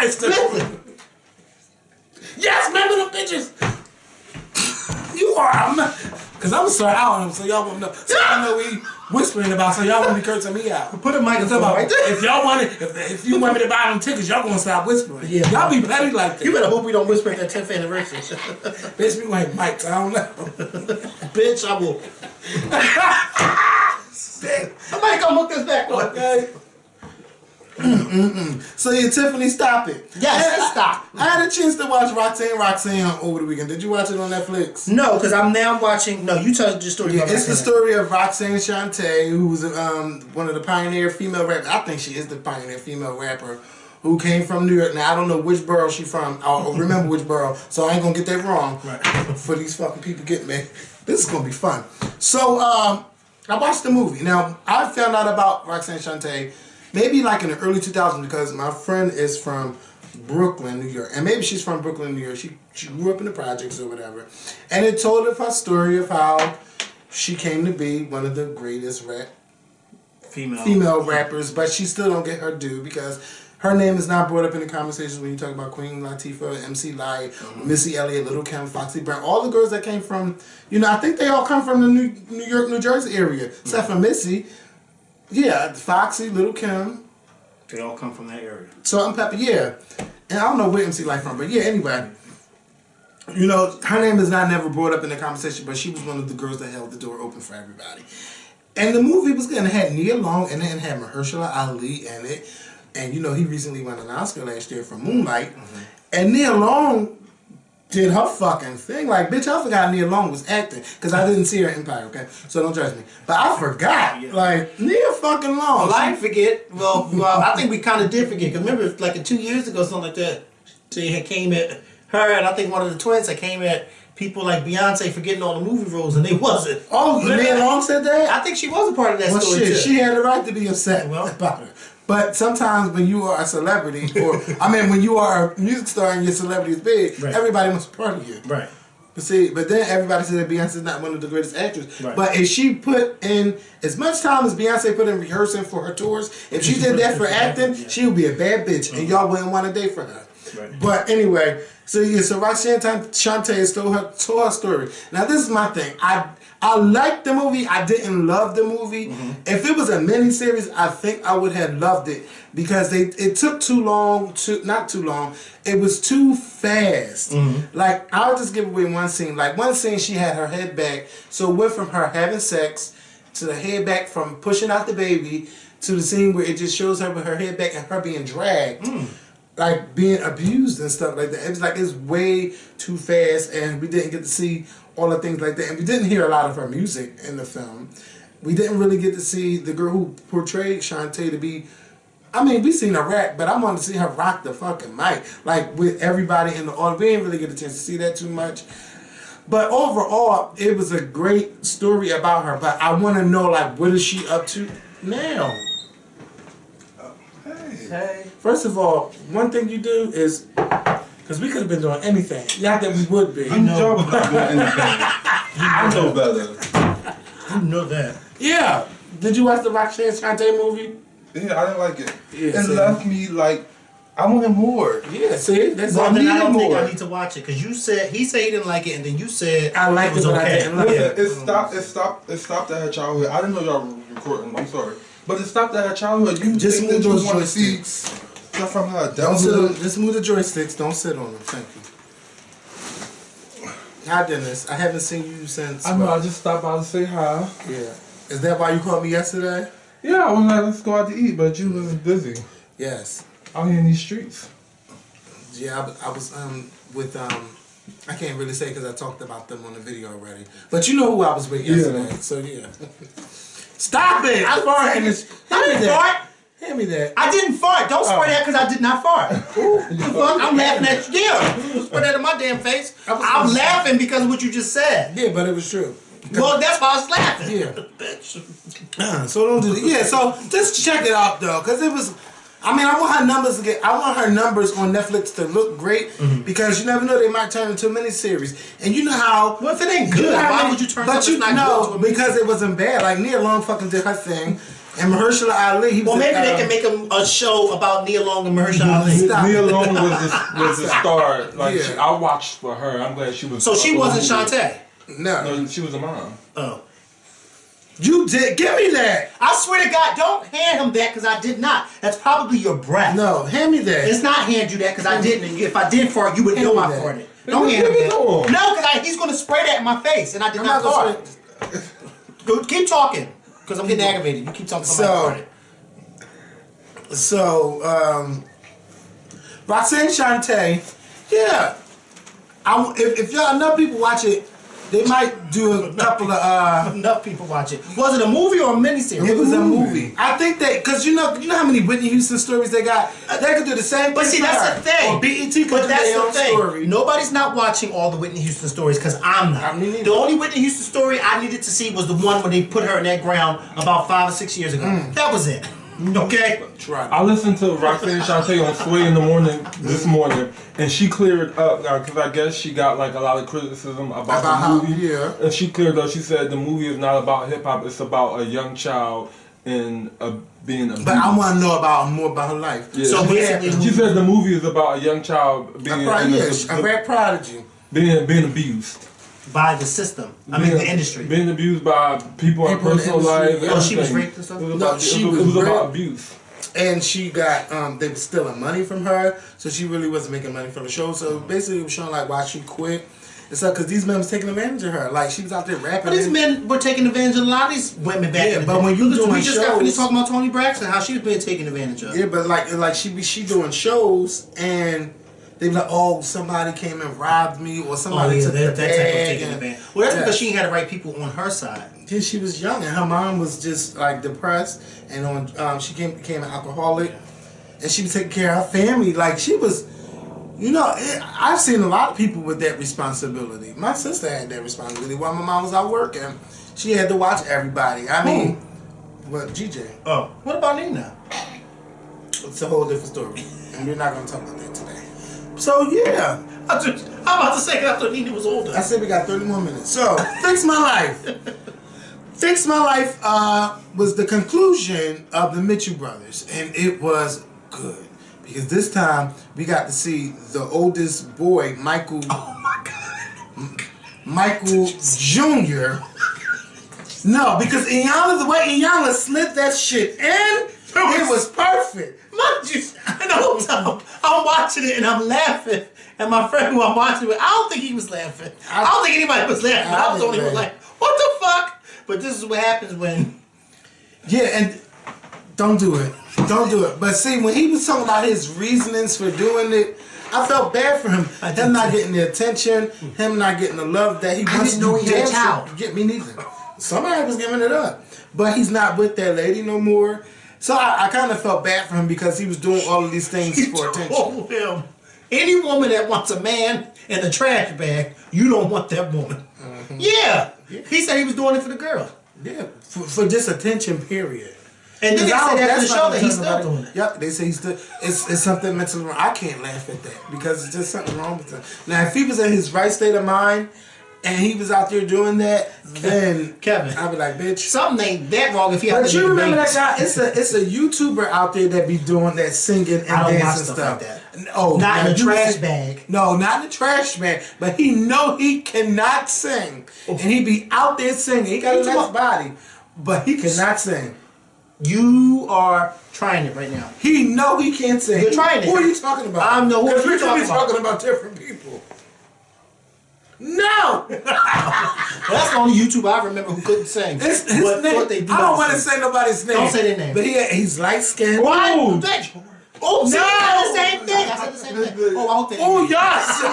it's the yes, remember them bitches. You are. Because I'm sorry out on them, so y'all won't know. So y'all know we whispering about, so y'all won't be cursing me out. Put a microphone right there. If y'all want it, if you want me to buy them tickets, y'all gonna stop whispering. Yeah, y'all be petty like that. You better hope we don't whisper at that 10th anniversary. Bitch, we like mics. I don't know. Bitch, I will. Somebody come hook this back up. Okay. So yeah, Tiffany, stop it. Yes, stop. I had a chance to watch Roxanne over the weekend. Did you watch it on Netflix? No, because I'm now watching. No, you told the story. Yeah, it's the story of Roxanne Shante, who's one of the pioneer female rappers. I think she is the pioneer female rapper who came from New York. Now I don't know which borough she's from. I'll remember which borough, so I ain't gonna get that wrong. Right. For these fucking people getting me. This is gonna be fun. So I watched the movie. Now I found out about Roxanne Shante maybe like in the early 2000s because my friend is from Brooklyn, New York. And maybe she's from Brooklyn, New York. She grew up in the projects or whatever. And it told of her story of how she came to be one of the greatest female rappers, but she still don't get her due because her name is not brought up in the conversations when you talk about Queen Latifah, MC Lyte, Missy Elliott, Little Kim, Foxy Brown, all the girls that came from, I think they all come from the New York, New Jersey area, except for Missy. Yeah, Foxy, Little Kim. They all come from that area. Salt and Pepper, yeah. And I don't know where MC Lyte from, but yeah, anyway. Her name is not never brought up in the conversation, but she was one of the girls that held the door open for everybody. And the movie was good. It had Nia Long in it and had Mahershala Ali in it. And he recently won an Oscar last year for Moonlight. And Nia Long did her fucking thing. Like, bitch, I forgot Nia Long was acting. Because I didn't see her in Empire, okay? So don't judge me. But I forgot. Yeah. Like, Nia fucking Long. Well, I didn't forget. Well, I think we kind of did forget. Because remember, like 2 years ago, something like that, they had came at her, and I think one of the twins that came at people like Beyonce for getting all the movie roles, and they wasn't. Oh, Nia Long said that? I think she was a part of that story, shit, too. She had the right to be upset about it. But sometimes when you are a celebrity, when you are a music star and your celebrity is big, everybody wants a part of you. Right. But then everybody said that Beyonce's not one of the greatest actors. Right. But if she put in as much time as Beyonce put in rehearsing for her tours, if she did that for acting, she would be a bad bitch, and y'all wouldn't want to date for her. Right. But anyway, so Roxanne Shante has told her story. Now this is my thing. I liked the movie. I didn't love the movie. If it was a miniseries, I think I would have loved it because it took too long. Not too long. It was too fast. Like, I'll just give away one scene. Like, one scene, she had her head back. So it went from her having sex to the head back from pushing out the baby to the scene where it just shows her with her head back and her being dragged. Like, being abused and stuff like that. It was like, it's way too fast, and we didn't get to see all the things like that. And we didn't hear a lot of her music in the film. We didn't really get to see the girl who portrayed Shante to be I mean, we seen her rap, but I want to see her rock the fucking mic. Like, with everybody in the audience. We didn't really get a chance to see that too much. But overall, it was a great story about her. But I want to know, like, what is she up to now? Hey. First of all, one thing you do is, because we could have been doing anything. Not that we would be. You know we're not doing anything. I know better. You know that. Yeah. Did you watch the Roxanne Shante movie? Yeah, I didn't like it. Yeah, it see? left me like, I wanted more. Yeah, see? That's Well, all then I don't think more. I need to watch it because you said he said he didn't like it, and then you said I liked was it, but I okay. didn't like Listen, it. it stopped at her childhood. I didn't know y'all were recording. I'm sorry, but it stopped at her childhood. You Just think move that you those want to see joysticks. stuff from her Don't sit on, adulthood? just move the joysticks. Don't sit on them. Thank you. Hi, Dennis. I haven't seen you since. I know. I just stopped by to say hi. Yeah. Is that why you called me yesterday? Yeah, I was like, let's go out to eat, but you was busy Yes. out here in these streets. Yeah, I was with I can't really say because I talked about them on the video already. But you know who I was with yesterday. Yeah. So yeah. Stop it! I farted in this. I didn't fart. Hand me that. I didn't fart. Don't spray that because I did not fart. The fuck? I'm laughing at you. Yeah. Spray that in my damn face. I'm laughing because of what you just said. Yeah, but it was true. Well, that's why I was laughing. Yeah. Bitch. So don't do that. Yeah, so just check it out though, because it was. I mean, I want her numbers to get. I want her numbers on Netflix to look great because you never know, they might turn into a miniseries. And you know how. Well, if it ain't good, why would you turn but something you that's not good to a because it wasn't bad. Like Nia Long fucking did her thing, and Mahershala Ali. He was Well, maybe they can make a show about Nia Long and Mahershala Ali. Stop Nia it. Long was the star. Like Yeah. I watched for her. I'm glad she was. So she wasn't Shante. Shante. No, No, she was a mom. Oh. you did. Give me that. I swear to God, don't hand him that because I did not. That's probably your breath. No, hand me that. It's not hand you that because I didn't. And if I did fart, you would Hand know me I that. farted. Don't hand him Give it that. to him. No, because he's going to spray that in my face and I did I'm not not gonna fart. Go, keep talking because I'm getting aggravated. You keep talking about So, Roxanne Shante, yeah. If y'all enough people watch it, they might do a couple of. Enough people watch it. Was it a movie or a miniseries? It was a movie. I think that because you know how many Whitney Houston stories they got. They could do the same. But thing see, for that's her. the thing. Or BET could But do that's their the own thing. story. Nobody's not watching all the Whitney Houston stories because I'm not. Me neither. The only Whitney Houston story I needed to see was the one where they put her in that ground about 5 or 6 years ago. That was it. Okay? Try. I listened to Roxanne Shante on Sway in the morning this morning, and she cleared up because I guess she got like a lot of criticism about the how, movie. yeah. And she cleared up. She said the movie is not about hip hop; it's about a young child and being abused. But I want to know more about her life. Yeah. So she, basically- she said the movie is about a young child being A rap prodigy. being abused. By the system. I mean, the industry. Being abused by people in People in the personal industry, life. yeah. Oh, she was everything. raped and stuff? It was No, about, she it was was about raped. abuse. And she got, they were stealing money from her, so she really wasn't making money from the show. So basically, it was showing like why she quit. It's like because these men was taking advantage of her. Like she was out there rapping. But these men were taking advantage of a lot of these women back in the but day. when you Look, doing we just got shows- finished talking about Toni Braxton, how she was being taken advantage of. Yeah, but like she doing shows and they be like, oh, somebody came and robbed me, or somebody took the that type of bag. taking and- advantage. Well, that's Yeah. because she had the right people on her side. Yeah, she was young and her mom was just like depressed, and she became an alcoholic, and she was taking care of her family. Like she was, I've seen a lot of people with that responsibility. My sister had that responsibility while my mom was out working. She had to watch everybody. I mean, well, GJ. Oh, what about Nina? It's a whole different story, and we're not going to talk about that today. So yeah. I'm about to say, 'cause I thought Nina was older. I said we got 30 more minutes. So, Fix My Life. Fix My Life was the conclusion of the Mitchell Brothers, and it was good. Because this time, we got to see the oldest boy, Michael. Oh my God. Michael Jr. No, because Iyanla, the way Iyanla slid that shit in, it was perfect. Mind you, and the whole time I'm watching it and I'm laughing, and my friend who I'm watching with, I don't think he was laughing. I don't think anybody was laughing. I was the only one like, what the fuck? But this is what happens when. Yeah, and don't do it. Don't do it. But see, when he was talking about his reasonings for doing it, I felt bad for him. Him not getting the attention, him not getting the love that he wants. didn't know he had a damn child. sure- Get me neither. Somebody was giving it up, but he's not with that lady no more. So I kind of felt bad for him because he was doing all of these things for attention. Told him, any woman that wants a man in a trash bag, you don't want that woman. Yeah. He said he was doing it for the girl. Yeah, for just attention, period. And then they said after the show that he's still doing it. Yep, they say he's still. It's something mentally wrong. I can't laugh at that because it's just something wrong with him. Now, if he was in his right state of mind and he was out there doing that, then Kevin, I'd be like, bitch, something ain't that wrong if he. But you remember that guy? It's a YouTuber out there that be doing that singing and dancing stuff. Like that. Oh, not in a trash bag. No, not in a trash bag. But he know he cannot sing, and he be out there singing. He got a nice body, but he cannot sing. You are trying it right now. He know he can't sing. You're trying it. Who are you talking about? I know who you're talking about different people. No! That's the only YouTuber I remember who couldn't sing. His name, I don't want to say nobody's name. Don't say their name. But he's light skinned. Why? Oh, oh, no! I said the same thing. I said the same thing. Oh, I hope they. Oh, yes!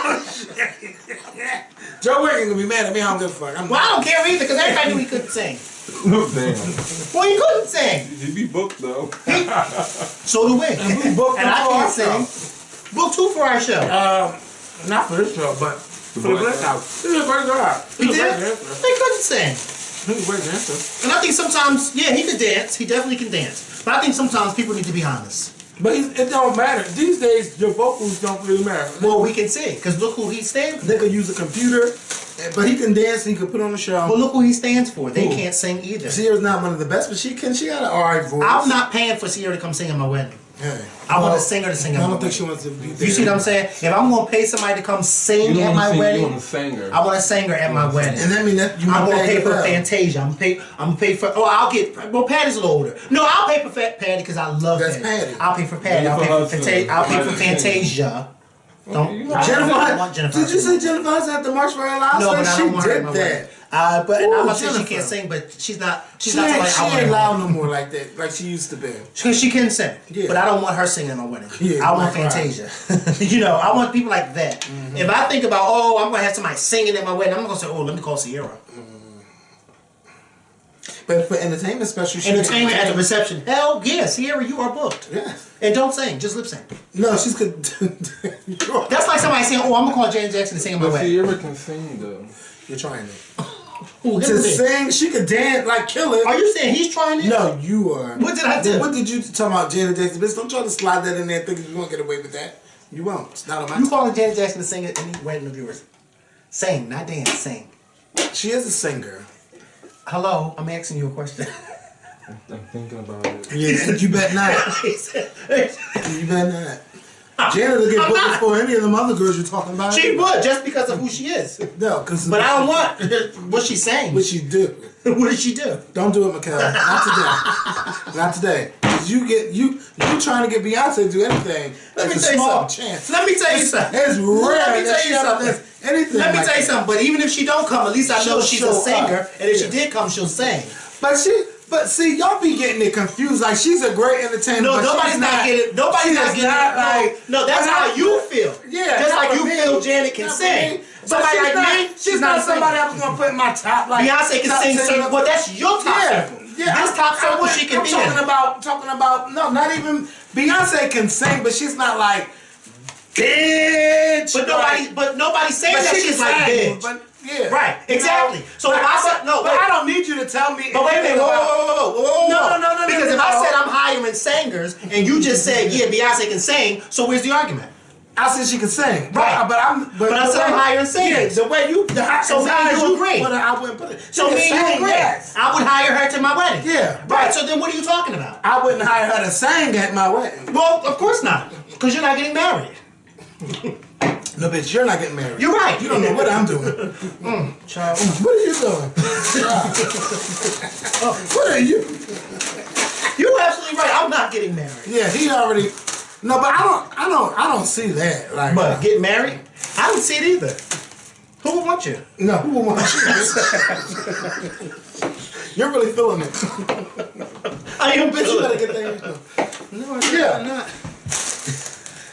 Joe Wiggins gonna be mad at me. I don't give a fuck. Well, I don't care either because everybody knew he couldn't sing. No, damn. Well, he couldn't sing. He be booked though. So do we. And we booked and I him for can't our sing. Booked who for our show? Not for this show, but for the Black House. He did a great job. He did? They couldn't sing. He was a great dancer. And I think sometimes, yeah, he could dance. He definitely can dance. But I think sometimes people need to be honest. But it don't matter. These days, your vocals don't really matter. Well, we can sing, because look who he stands for. They could use a computer, but he can dance, he could put on a show. Well, look who he stands for. They can't sing either. Sierra's not one of the best, but she got an alright voice. I'm not paying for Sierra to come sing at my wedding. Hey. I want a singer to sing at my wedding. I don't think she wants to be there. You see what I'm saying? If I'm going to pay somebody to come sing at my wedding, I want a singer at my wedding. And that means that I'm going to pay for Fantasia. I'm going to pay for, Patty's a little older. No, I'll pay for Patty because I love Patty. I'll pay for Patty. I'll pay for Fantasia. Jennifer, did you say Jennifer Hudson at the March for her last? No, but I don't want her at my wedding. wedding. I'm not saying she can't sing, but she's not. She ain't loud no more like that, like she used to be. Because she can sing, but I don't want her singing at my wedding. I want Fantasia. I want people like that. Mm-hmm. If I think about, I'm going to have somebody singing at my wedding, I'm not going to say, let me call Sierra. Mm-hmm. But for entertainment special, entertainment at the reception, hell yeah, Sierra, you are booked. Yes. And don't sing, just lip sync. No, she's good. That's like somebody saying, I'm going to call Janet Jackson to sing at my wedding. Sierra can sing though. You're trying it. To sing, she could dance, like kill it. Are you saying he's trying it? No, you are. What did I do? What did you talk about Janet Jackson? Bitch, don't try to slide that in there thinking you won't get away with that. You won't. It's not on my You calling Janet Jackson to sing at any wedding of yours? Sing, not dance, sing. She is a singer. Hello, I'm asking you a question. I'm thinking about it. Yeah, you bet not. You bet not. Janet will get booked before any of them other girls you're talking about. She would, just because of who she is. No, because. But I don't want what she's saying. What she do? What did she do? Don't do it, Mikhail. Not today. Not today. Cause you trying to get Beyonce to do anything. Let me tell you something. Let me tell you something. It's rare. Let me tell you something. Anything. Let me tell you something. But even if she don't come, at least I know she's a singer. And if she did come, she'll sing. But see, y'all be getting it confused. Like she's a great entertainer. No, nobody's not getting it. Nobody's not getting it. No, that's how you feel. Yeah, just like you feel Janet can sing. Somebody like me, she's not somebody I was gonna put in my top. Like Beyonce can sing certain. Well, that's your top circle. Yeah, this top circle she can be. I'm talking about. No, not even Beyonce can sing, but she's not like bitch. But nobody's saying that she's like bitch. But, yeah. Right, exactly. So if I said but I don't need you to tell me. But wait a minute, whoa. No. Because if I said I'm hiring singers and you just said Beyonce can sing, so where's the argument? I said she can sing, right? But I said I'm hiring singers. Yeah, the way you, so me and you agree. But I wouldn't put it. So me and you agree. Yes. I would hire her to my wedding. Yeah, right. So then what are you talking about? I wouldn't hire her to sing at my wedding. Well, of course not, because you're not getting married. No, bitch, you're not getting married. You're right. You don't know what I'm doing. Child. What are you doing? What are you? You're absolutely right. I'm not getting married. Yeah, he already. No, but I don't see that. Like, but get married? I don't see it either. Who would want you? No, who would want you? You're really feeling it. I am feeling it. You better get there. No, I'm not.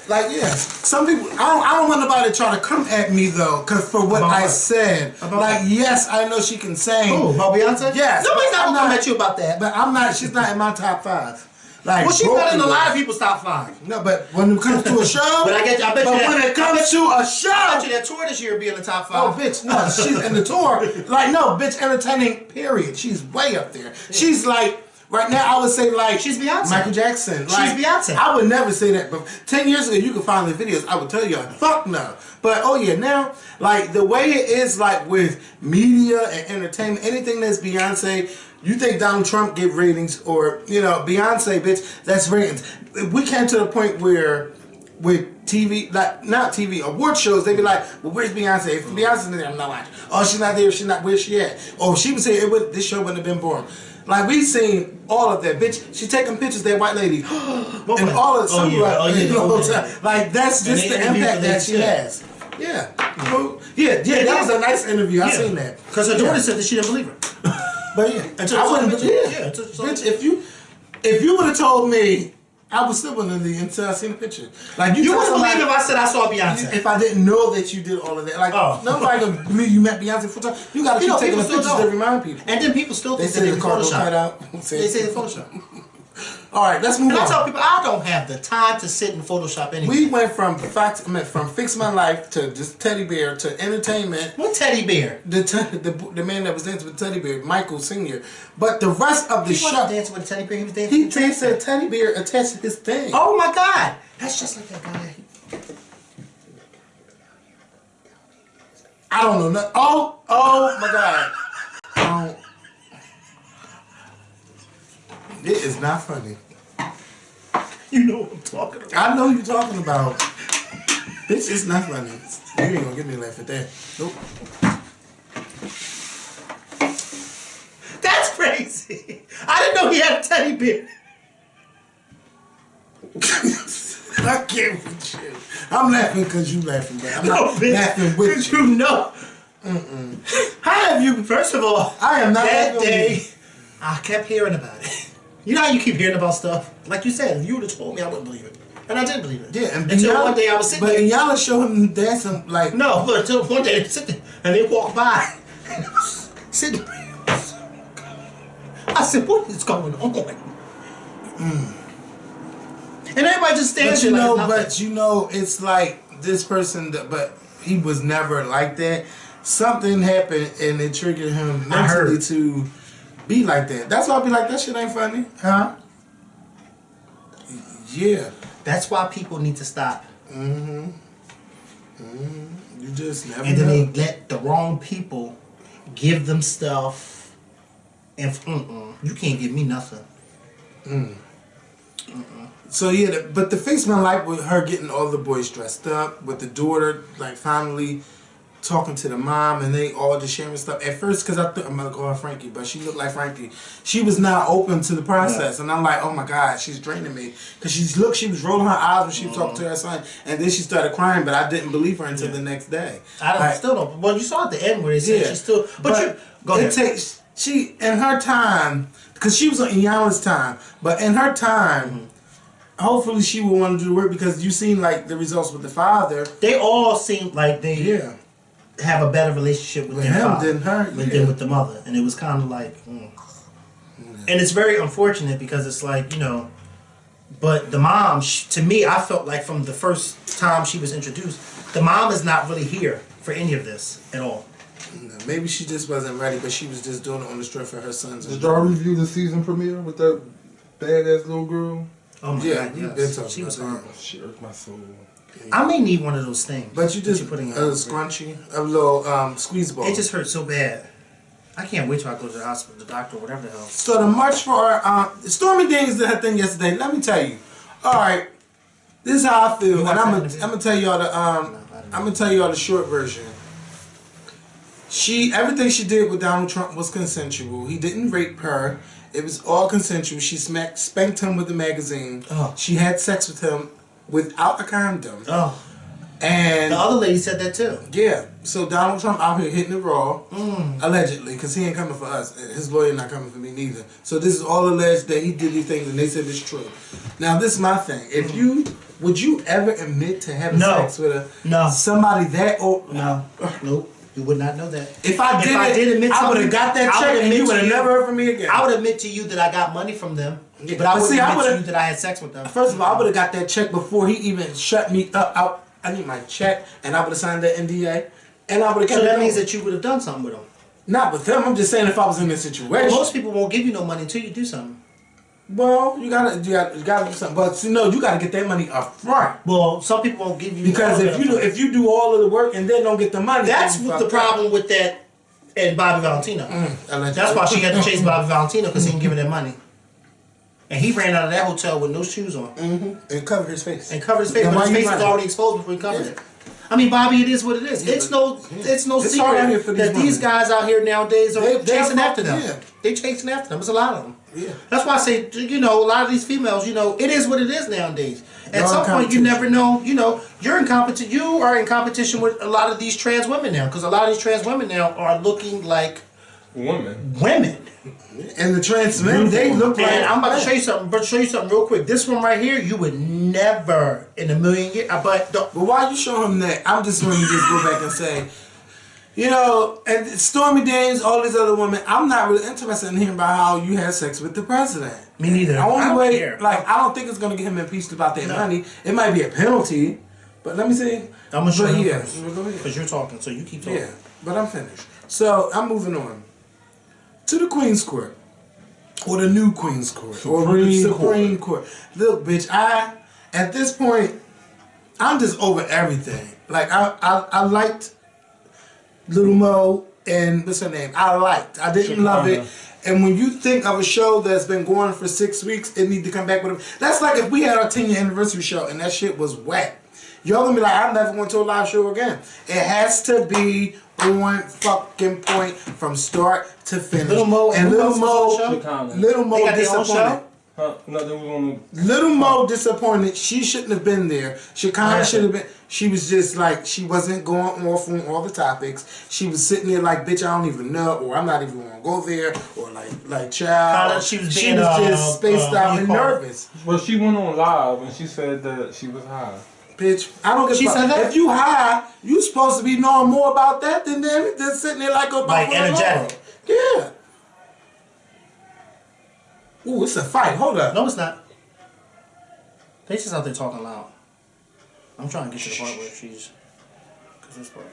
Like, yeah, some people, I don't want nobody to try to come at me, though, because for what I said. Like, yes, I know she can sing. Who, about Beyonce? Yes. Nobody's not going to come at you about that. But she's not in my top 5. Like, well, she's not in a lot of people's top 5. No, but when it comes to a show, but I bet you when it comes to a show, I bet you that tour this year will be in the top 5. Oh, bitch, no, she's in the tour. Like, no, bitch, entertaining, period. She's way up there. She's like, right now, I would say, like, she's Beyonce. Michael Jackson. Like, she's Beyonce. I would never say that, but 10 years ago, you could find the videos, I would tell you, fuck no. But, oh yeah, now, like, the way it is, like, with media and entertainment, anything that's Beyonce, you think Donald Trump get ratings, or, you know, Beyonce, bitch, that's ratings. We came to the point where, with TV, like, not TV, award shows, they be like, well, where's Beyonce? If Beyonce's not there, I'm not watching. Oh, she's not there, she's not, where's she at? Oh, she would say, this show wouldn't have been boring. Like, we seen all of that, bitch. She taking pictures of that white lady. And all of the like, that's just the impact that she has. Yeah. That was a nice interview. I seen that. Because her daughter said that she didn't believe her. But yeah, I wouldn't believe it. Yeah. Bitch, if you would have told me, I was still wouldn't believe until I seen the picture. Like, you wouldn't believe if I said I saw Beyonce. If I didn't know that you did all of that. Like, nobody gonna believe you met Beyonce full time. You gotta keep taking the pictures to remind people. And then people still think they say the car cut out. They say the Photoshop. All right, let's move on. And I tell people, I don't have the time to sit and Photoshop anything. We went from Fix My Life to just teddy bear to entertainment. What teddy bear? The man that was dancing with the teddy bear, Michael Sr. But the rest of the show, he wasn't dancing with a teddy bear. He was dancing. He danced a teddy bear attached to his thing. Oh my God, that's just like that guy. I don't know nothing. Oh my God. It is not funny. You know what I'm talking about. I know you're talking about. This is not funny. You ain't gonna get me a laugh at that. Nope. That's crazy. I didn't know he had a teddy bear. I can't with you. I'm laughing because you laughing, but I'm not laughing with you. You know. How have you? First of all, I am not that laughing day. with you. I kept hearing about it. You know how you keep hearing about stuff? Like you said, if you would have told me, I wouldn't believe it. And I didn't believe it. Yeah, and until one day I was sitting there. But y'all show him dancing like... No, but until one day they sit there and they walk by. And I was sitting there. I said, what is going on? And everybody just stands there But you know, it's like this person, but he was never like that. Something happened and it triggered him mentally to... be like that. That's why I be like, that shit ain't funny. Huh? Yeah. That's why people need to stop. You just never And then they let the wrong people give them stuff. And you can't give me nothing. So yeah, but the Fix My Life with her getting all the boys dressed up, with the daughter like finally talking to the mom, and they all just sharing stuff. At first, because I thought I'm gonna call her Frankie, but she looked like Frankie. She was not open to the process, and I'm like, oh my God, she's draining me. Because she was rolling her eyes when she was talking to her son, and then she started crying, but I didn't believe her until the next day. Still don't. Well, you saw at the end where they said she still. But go ahead. She in her time, because she was on Iyanla's time, but in her time. Hopefully she will want to do the work, because you seen like the results with the father. They all seem like they have a better relationship with him than her, than with the mother, and it was kind of like, and it's very unfortunate because it's like, you know, but the mom, to me, I felt like from the first time she was introduced, the mom is not really here for any of this at all. No, maybe she just wasn't ready, but she was just doing it on the strength of her sons. Did y'all review the season premiere with that badass little girl? Oh my God, yes. She was horrible. She irked my soul. I may need one of those things. But you just putting a scrunchie, a little squeeze ball. It just hurts so bad. I can't wait till I go to the hospital, the doctor, whatever the hell. So the march for Stormy Daniels did her thing yesterday. Let me tell you. All right, this is how I feel, and I'm gonna tell y'all the short version. Everything she did with Donald Trump was consensual. He didn't rape her. It was all consensual. She spanked him with the magazine. Oh. She had sex with him without a condom. Oh. And the other lady said that too. Yeah. So Donald Trump out here hitting it raw, allegedly, because he ain't coming for us. His lawyer not coming for me neither. So this is all alleged that he did these things, and they said it's true. Now this is my thing. If would you ever admit to having sex with somebody that old? No. Nope. You would not know that. If I did admit something, I would have got that check and you would have never heard from me again. I would admit to you that I got money from them, yeah. but I would admit to you that I had sex with them. First of all, I would have got that check before he even shut me up. I need my check, and I would have signed that NDA, and I would have kept So that it means going. that you would have done something with them. Not with them. I'm just saying if I was in this situation. Well, most people won't give you no money until you do something. Well, you gotta do something, but you gotta get that money up front. Well, some people won't give you Because if you do all of the work and then don't get the money, that's what the problem with that and Bobby Valentino. That's why she had to chase Bobby Valentino because he didn't give her that money, and he ran out of that hotel with no shoes on and covered his face. But his face was already exposed before he covered it. I mean, Bobby, it is what it is. It's no secret that these guys out here nowadays are chasing after them. Yeah. They chasing after them. There's a lot of them. Yeah. That's why I say, a lot of these females, it is what it is nowadays. At some point, you never know. You're in competition. You are in competition with a lot of these trans women now, because a lot of these trans women now are looking like women. And the trans men, they look like. And I'm about to show you something. Real quick. This one right here, you would never in a million years. But why you show him that? I'm just going to just go back and say, and Stormy Daniels, all these other women, I'm not really interested in hearing about how you had sex with the president. Me neither. The only way, I don't think it's going to get him impeached about that money. It might be a penalty, but let me see. I'm going to show you first. Because you're talking, so you keep talking. Yeah, but I'm finished. So, I'm moving on to the Queen's Court. Or the new Queen's Court. Supreme Court. Look, bitch, at this point, I'm just over everything. Like, I liked Little Mo and what's her name? I didn't love it. And when you think of a show that's been going for 6 weeks, it need to come back with it. That's like if we had our 10-year anniversary show and that shit was whack. Y'all gonna be like, I'm never going to a live show again. It has to be on fucking point from start to finish. Little Mo disappointed. Little Mo disappointed. She shouldn't have been there. Shekinah should have been. She was just like, she wasn't going off on all the topics. She was sitting there like, bitch, I don't even know, or I'm not even gonna go there, or like child. She was just spaced out and nervous. Well, she went on live and she said that she was high. Bitch, I don't get. She said that? If you high, you supposed to be knowing more about that than them. They're sitting there like energetic. Yeah. Ooh, it's a fight. Hold up. No, it's not. They just out there talking loud. I'm trying to get to the part where she's. Because this part.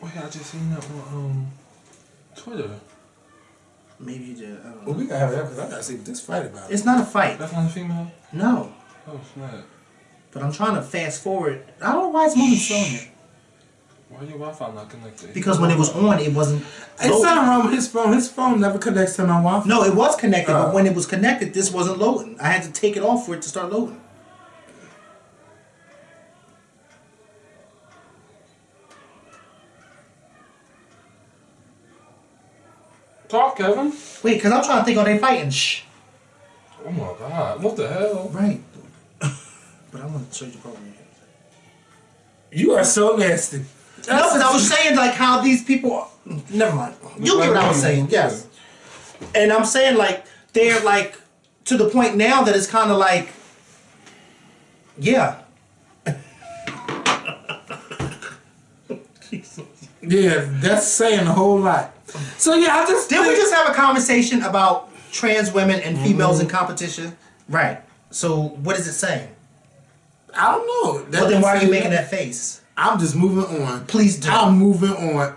Wait, I just seen that on Twitter. Maybe you did. I don't know. Well, we gotta have that because I gotta see what this fight about. It's not a fight. That's not a female? No. Oh, snap. But I'm trying to fast forward. I don't know why it's moving slow here. Why your Wi-Fi not connected? Because when it was on, it wasn't. It's something wrong with his phone. His phone never connects to my Wi-Fi. No, it was connected, but when it was connected, this wasn't loading. I had to take it off for it to start loading. Talk, Kevin. Wait, because I'm trying to think, are they fighting? Shh. Oh my God, what the hell? Right. But I want to show you the problem. You are so nasty. No, because I was saying like how these people are. Never mind. You get what I was saying, yes. And I'm saying like they're like to the point now that it's kind of like, yeah. Yeah, that's saying a whole lot. So yeah, Did we just have a conversation about trans women and females in competition? Right. So what is it saying? I don't know. Well, then why are you making that face? I'm just moving on. Please do. I'm moving on.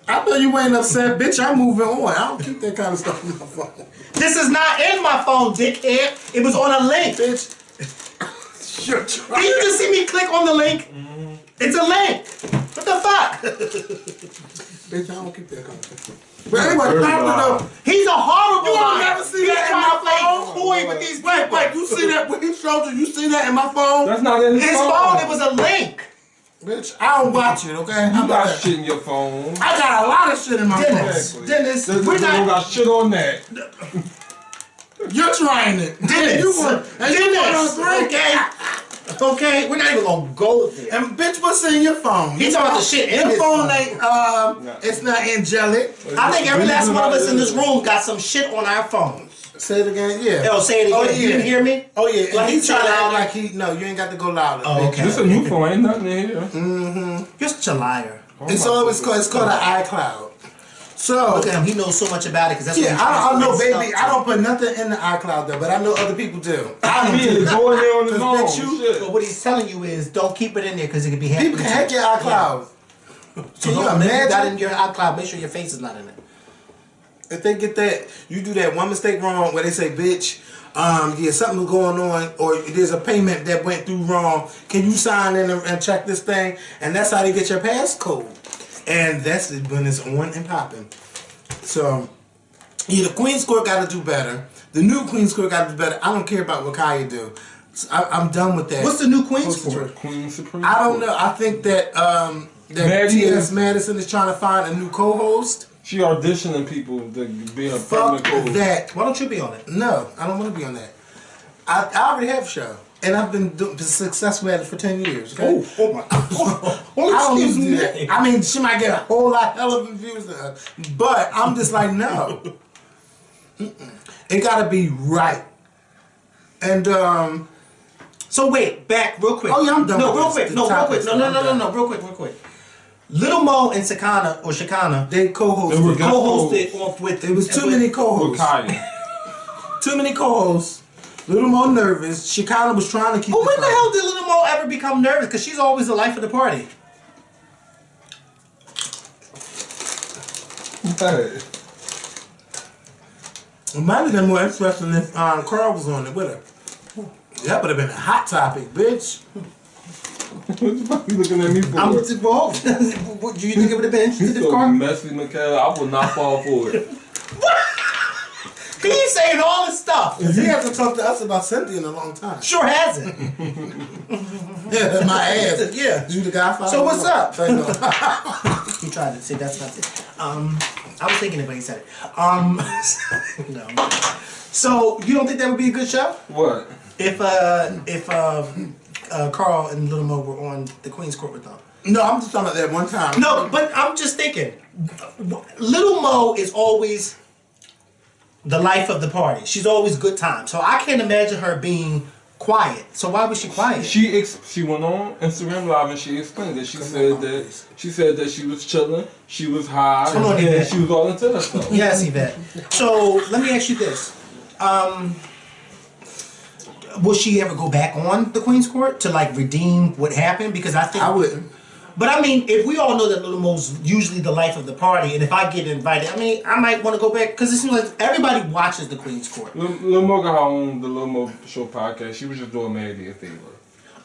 I know you ain't upset, bitch. I'm moving on. I don't keep that kind of stuff in my phone. This is not in my phone, dickhead. It was on a link. Bitch. Did you just see me click on the link? It's a link. What the fuck? Bitch, I don't keep that kind of stuff. But anyway, he's a horrible You liar. never see that in my phone? Toy with these people. Wait, you see that when he showed you? You see that in my phone? That's not in his phone. It was a link. Bitch, I don't watch it, okay? You got shit in your phone. I got a lot of shit in my phone. Dennis, we're not got shit on that. You're trying it. Dennis, okay? Okay, we're not even gonna go there. And bitch, what's in your phone? He's talking about the shit in his phone. Ain't it's not angelic. I think every last one of us in this room got some shit on our phones. Say it again. Yeah. Oh, say it again. Oh, yeah. You didn't hear me? Oh yeah. Like And he he's trying to trying act to like he. No, you ain't got to go louder. Oh, bitch. okay. This a new phone. Ain't nothing in here. You're such a liar. It's always called. It's called an iCloud. So Look at him. He knows so much about it because that's yeah, what I know, he's baby. I don't put nothing in the iCloud though, but I know other people do. I mean, go in there on his own. Bitch, you- Shit. But what he's telling you is don't keep it in there because it could be hacked. People can hack your iCloud. So Can you don't, if you got imagine? in your iCloud, make sure your face is not in it. If they get that, you do that one mistake wrong where they say, bitch, yeah, something's going on, or there's a payment that went through wrong. Can you sign in and check this thing? And that's how they get your passcode. And that's when it's on and popping. So, yeah, the Queen's Court got to do better. The new Queen's Court got to do better. I don't care about what Kaya do. I'm done with that. What's the new Queen's Court? Queen Supreme. I don't know. I think that that T.S. Madison is trying to find a new co-host. She auditioning people to be a Fuck permanent co-host. that. Why don't you be on it? No, I don't want to be on that. I already have a show, and I've been successful at it for 10 years. Okay? Oh my! I don't excuse do me. that. I mean, she might get a whole lot hell of views, but I'm just like, no. It gotta be right. And So wait, back real quick. Oh, yeah, I'm done No, with real this. quick. The No, real topic, quick. No, I'm done. real quick. Little Mo and Shakana, they co-hosted. They were co-hosted off with. It was too many With co-hosts. Kaya. Too many co-hosts. Little more nervous. Shakana was trying to keep. Well, it when the fun. hell did Little Mo ever become nervous? Because she's always the life of the party. Hey. It might have been more interesting if Carl was on it with her. That would have been a hot topic, bitch. What the fuck you looking at me for? Well, do you think it would have been He's interesting if so Carl? messy, Mikhail. I would not fall for it. He's saying all this stuff. He hasn't talked to us about Cynthia in a long time. Sure hasn't. Yeah, my ass. Yeah. You the guy. So what's up? Thank you. He tried to say that's not it. I was thinking it, but he said it. No. So you don't think that would be a good show What? if Carl and Little Mo were on the Queen's Court with them? No, I'm just talking about that one time. No, but I'm just thinking, Little Mo is always the life of the party. She's always good time. So I can't imagine her being quiet. So why was she quiet? She went on Instagram Live and she explained it. She said that she was chilling, she was high, Come on, and Yvette. she was all into herself. Yes, Yvette. So let me ask you this. Will she ever go back on the Queen's Court to like redeem what happened? Because I think I wouldn't. But I mean, if we all know that Little Mo's usually the life of the party, and if I get invited, I mean, I might want to go back because it seems like everybody watches the Queen's Court. Lil Mo got her own the Lil Mo Show podcast. She was just doing Maddie a favor.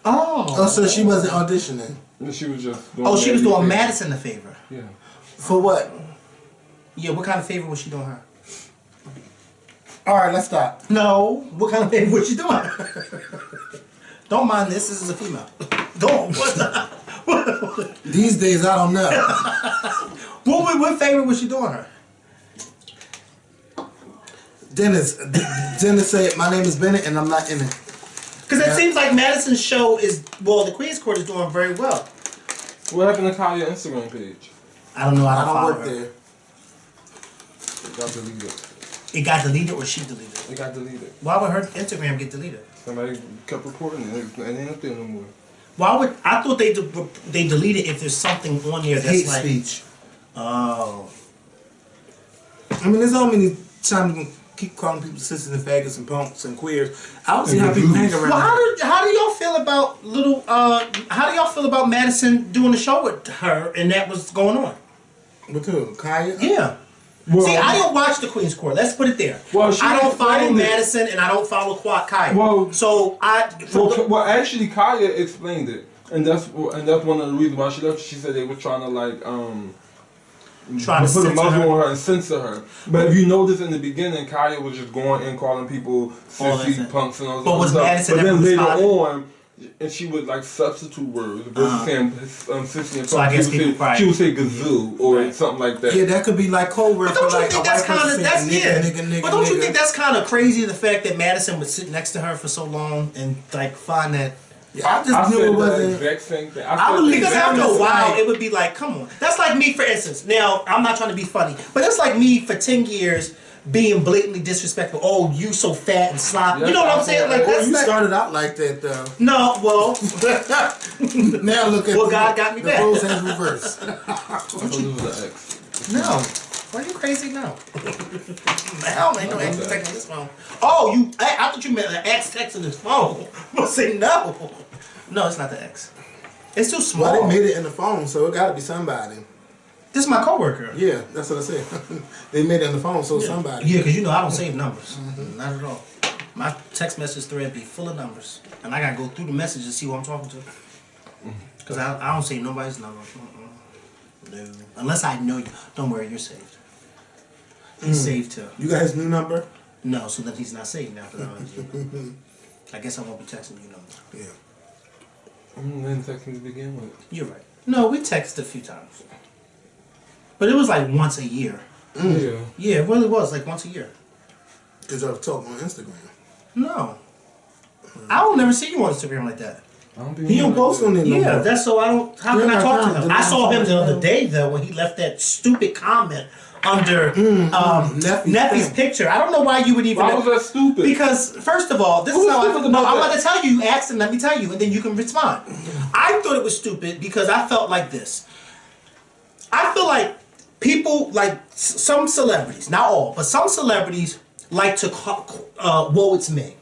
Oh. So she wasn't auditioning. And she was just doing Oh, she was Maddie a doing favor. Madison a favor. Yeah. For what? Yeah, what kind of favor was she doing her? All right, let's stop. No, what kind of favor was she doing? Don't mind this. This is a female. Don't. What? These days, I don't know. What favor was she doing her? Dennis said, "My name is Bennett, and I'm not in it." Because it seems like Madison's show is the Queen's Court is doing very well. What happened to Kaya's Instagram page? I don't know. I I don't don't follow work her. there. It got deleted. It got deleted or she deleted it? It got deleted. Why would her Instagram get deleted? Somebody kept recording it and it ain't up there no more. Why would I thought they delete it if there's something on there that's Hate like speech. Oh. I mean, there's so many times you can keep calling people sisters and faggots and punks and queers. I don't see how people hang around. Well, how do y'all feel about how do y'all feel about Madison doing the show with her and that was going on? With who? Kaya? Yeah. Well, See, I don't watch the Queen's Court. Let's put it there. Well, she I don't follow explained it. Madison and I don't follow Kaya. Well, so Well, actually, Kaya explained it, and that's one of the reasons why she left. She said they were trying to like trying to put a censor muzzle her. on her and censor her. But if you notice in the beginning, Kaya was just going in calling people All that sissy, stuff. punks, and all But that was stuff. Madison But then ever later responding? on, and she would like substitute words versus saying sissy and So I punk. guess people probably- She would say gazoo or Right. something like that. Yeah, that could be like code word But for don't you like think a that's white kind person of that's saying yeah? nigga, But don't you nigga. think that's kind of crazy? The fact that Madison would sit next to her for so long and like find that I just knew said it the wasn't. exact same thing. I believe because that after a was while like- it would be like, come on. That's like me, for instance. Now I'm not trying to be funny, but that's like me for 10 years being blatantly disrespectful. Oh, you so fat and sloppy. You know what I'm saying? Like You started out like that though. No, well. Now look at God got me the back. roles has reversed. No. Are you crazy? No. Hell, ain't no ex texting this phone. Oh, I thought you meant an ex texting this phone. I'm gonna say no. No, it's not the ex. It's too small. Well, they made it in the phone, so it gotta be somebody. This is my coworker. Yeah, that's what I said. They made it in the phone, so somebody. Yeah, because I don't save numbers. Not at all. My text message thread be full of numbers. And I gotta go through the messages to see who I'm talking to. Because I don't save nobody's number. No. Unless I know you. Don't worry, you're saved. He's saved too. You got his new number? No, so then he's not saved now. I guess I won't be texting you no more. Yeah. I didn't text him to begin with. You're right. No, we texted a few times. But it was like once a year. Yeah. Yeah, it really was like once a year. Because y'all talk on Instagram. No. I will never see you on Instagram like that. He don't post on it no Yeah, more. that's so I don't. How can I talk to him? I saw him the other day though when he left that stupid comment under Neffy's picture. I don't know why you would even. Why was that stupid? Because first of all, this is how I'm about to tell you. Ask him. Let me tell you, and then you can respond. I thought it was stupid because I felt like this. I feel like people, like some celebrities, not all, but some celebrities like to woe it's me.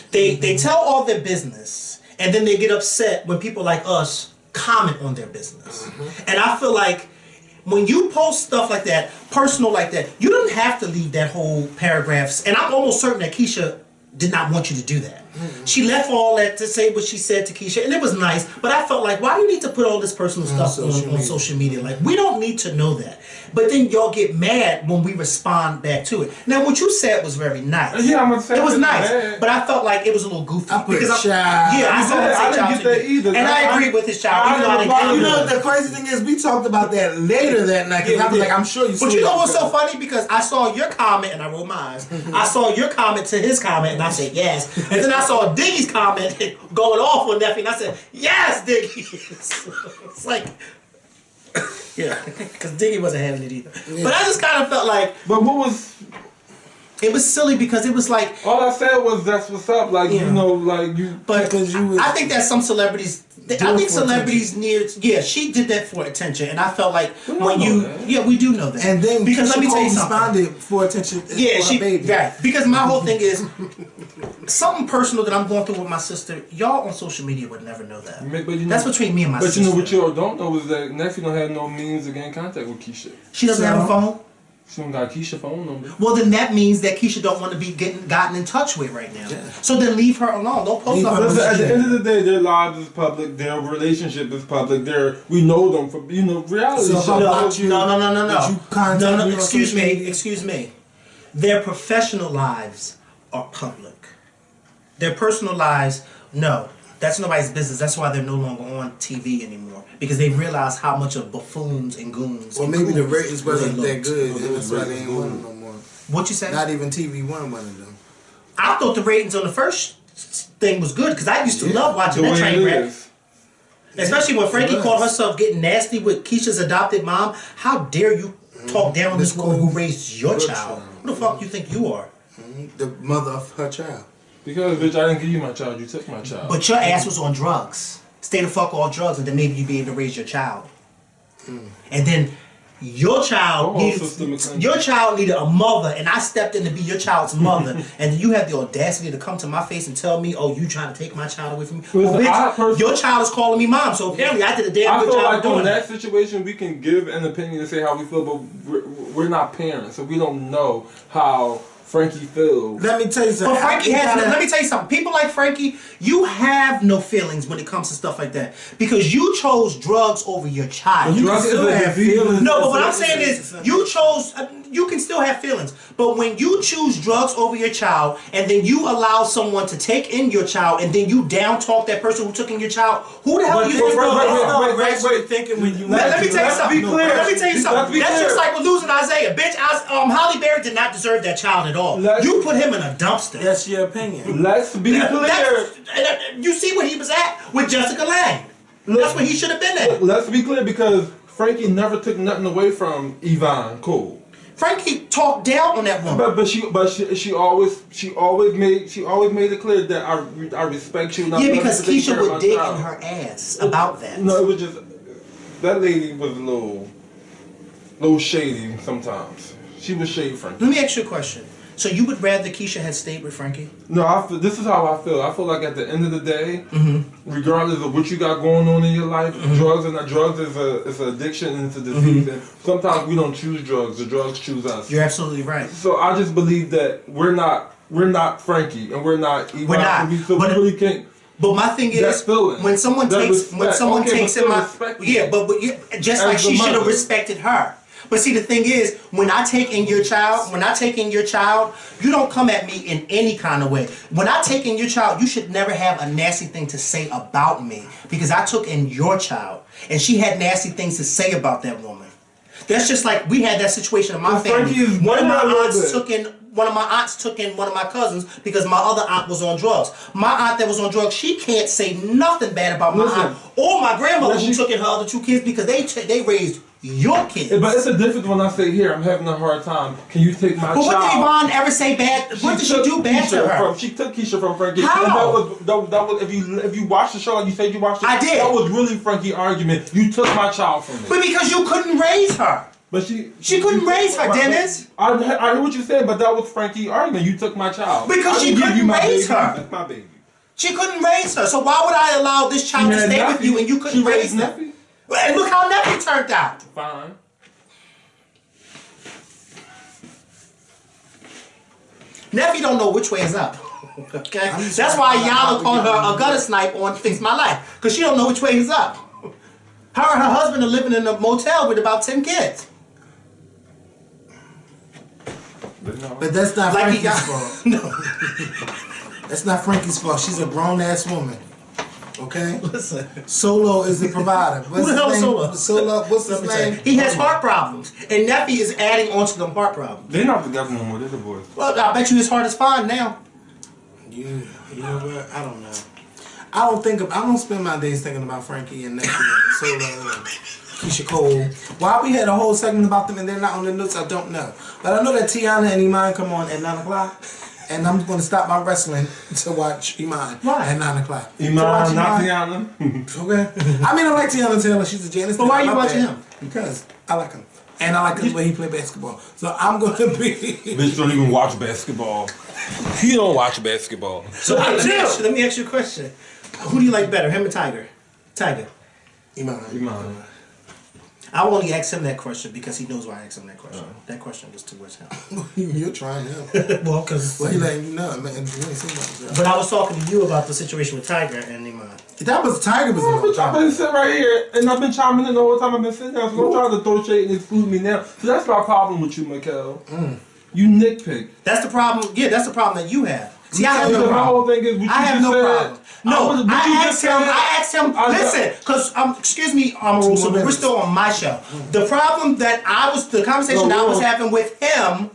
They tell all their business. And then they get upset when people like us comment on their business. And I feel like when you post stuff like that, personal like that, you don't have to leave that whole paragraphs. And I'm almost certain that Keisha did not want you to do that. She left all that to say what she said to Keisha, and it was nice, but I felt like, why do you need to put all this personal stuff on social media? Like, we don't need to know that. But then y'all get mad when we respond back to it. Now, what you said was very nice. Yeah, I'm gonna say it was nice, bad. but I felt like it was a little goofy. I put child. Yeah, I didn't get that either. And I agree with his child. You know, the crazy thing is, we talked about that later that night, because I was like, I'm sure you saw it. But you know what's so funny? Because I saw your comment, and I wrote mine. I saw your comment to his comment, and I said, yes. And then I saw Diggy's comment going off on Neffy, and I said, yes, Diggy. It's like, yeah, because Diggy wasn't having it either. Yeah. But I just kind of felt like. But what was. It was silly because it was like. All I said was, that's what's up. Like, you know, like you. But I think that some celebrities. I think celebrities need. Yeah, she did that for attention, and I felt like when you. Yeah, we do know that. And then because let me tell you something. Responded for attention. Yeah, she baby. Right. Because my whole thing is something personal that I'm going through with my sister. Y'all on social media would never know that. But you know, that's between me and my sister. But you know what y'all don't know is that Neffy don't have no means to get in contact with Keisha. She doesn't have a phone. She don't got Keisha's phone number. Well, then that means that Keisha don't want to be gotten in touch with right now. Yeah. So then leave her alone. Don't post on her. At the end of the day, their lives is public. Their relationship is public. We know them for reality. So no. Excuse me. Their professional lives are public. Their personal lives, no. That's nobody's business. That's why they're no longer on TV anymore. Because they realize how much of buffoons and goons. Well, maybe the ratings wasn't that good, and that's why they ain't want them no more. What you say? Not even TV One wanted them. I thought the ratings on the first thing was good because I used to love watching that train wreck. Especially when Frankie called herself getting nasty with Keisha's adopted mom. How dare you talk down on this woman who raised your child? Who the fuck you think you are? The mother of her child. Because, bitch, I didn't give you my child. You took my child. But your ass was on drugs. Stay the fuck off drugs, and then maybe you'd be able to raise your child. And then your child needed a mother, and I stepped in to be your child's mother, and you have the audacity to come to my face and tell me, "Oh, you trying to take my child away from me?" Well, bitch, your child is calling me mom, so apparently I did a damn good job doing in that situation, we can give an opinion and say how we feel, but we're not parents, so we don't know how Frankie feels. Let me tell you something. But Frankie let me tell you something. People like Frankie, you have no feelings when it comes to stuff like that because you chose drugs over your child. You can still have feelings. No, but what I'm saying is, you chose. You can still have feelings, but when you choose drugs over your child, and then you allow someone to take in your child, and then you down talk that person who took in your child, who the hell are you thinking when you? Let me tell you something. Let me tell you something. That's just like with losing Isaiah, bitch. Holly Berry did not deserve that child at all. You put him in a dumpster. That's your opinion. Let's be clear. You see where he was at with Jessica Lange. That's where he should have been at. Let's be clear because Frankie never took nothing away from Yvonne Cole. Frankie talked down on that woman. But she always made it clear that I respect you. Yeah, because Keisha would dig in her ass about that. No, it was just that lady was a little shady sometimes. She was shady, Frankie. Let me ask you a question. So you would rather Keisha had stayed with Frankie? No, this is how I feel. I feel like at the end of the day, regardless of what you got going on in your life, drugs is an addiction and it's a disease. And sometimes we don't choose drugs; the drugs choose us. You're absolutely right. So I just believe that we're not Frankie and we're not. We're not. So we really can't. But my thing is, when someone takes in my just like she should have respected her. But see, the thing is, when I take in your child, you don't come at me in any kind of way. When I take in your child, you should never have a nasty thing to say about me because I took in your child, and she had nasty things to say about that woman. That's just like we had that situation in my family. One of my aunts took in one of my cousins because my other aunt was on drugs. My aunt that was on drugs, she can't say nothing bad about my aunt or my grandmother who took in her other 2 kids because they raised your kids. But it's a difference when I say, here, I'm having a hard time. Can you take my child? But what did Yvonne ever say bad? What did she do bad to her? She took Keisha from Frankie. How? And that was if you watched the show like you said you watched it. I did. That was really Frankie's argument. You took my child from me. But because you couldn't raise her. But she couldn't raise her, Dennis. I heard what you said, but that was Frankie's argument. You took my child. Because she couldn't raise her. That's my baby. She couldn't raise her. So why would I allow this child to stay with you and you couldn't raise her? And look how Neffy turned out. Fine. Neffy don't know which way is up. Okay? That's why y'all are calling her a gutter snipe on Fix My Life. Because she don't know which way is up. Her and her husband are living in a motel with about 10 kids. But that's not Frankie's fault. No. That's not Frankie's fault. She's a grown-ass woman. Okay? Listen. Solo is the provider. Who the hell is Solo? Solo, what's his name? He has heart problems. And Neffy is adding on to them heart problems. They're not together no more. They're divorced. Well, I bet you his heart is fine now. You know what? I don't know. I don't spend my days thinking about Frankie and Neffy and Solo and Keisha Cole. Why we had a whole segment about them and they're not on the notes, I don't know. But I know that Tiana and Iman come on at 9 o'clock. And I'm going to stop my wrestling to watch Iman at 9 o'clock. Iman, not Tiana. Okay. I mean, I like Tiana Taylor. She's a Janice. But why are you watching him? Because I like him. And I like the way he play basketball. So I'm going to be... Bitch don't even watch basketball. He don't watch basketball. So let me ask you a question. Who do you like better, him or Tiger? Tiger. Iman. I only asked him that question because he knows why I asked him that question. That question was towards him. You're trying him. Well, because... Well, he letting you know, man. You ain't seen that. But I was talking to you about the situation with Tiger and Iman. That was Tiger was in I've been sitting right here, and I've been chiming in the whole time I've been sitting there, so don't try to throw shade and exclude me now. So that's my problem with you, Mikkel. You nitpick. That's the problem. Yeah, that's the problem that you have. See, I have no My whole problem. thing is what you I have just no said. problem. No, I asked him, listen, because, excuse me, Omarosa, but we're still on my show. The problem the conversation I was having with him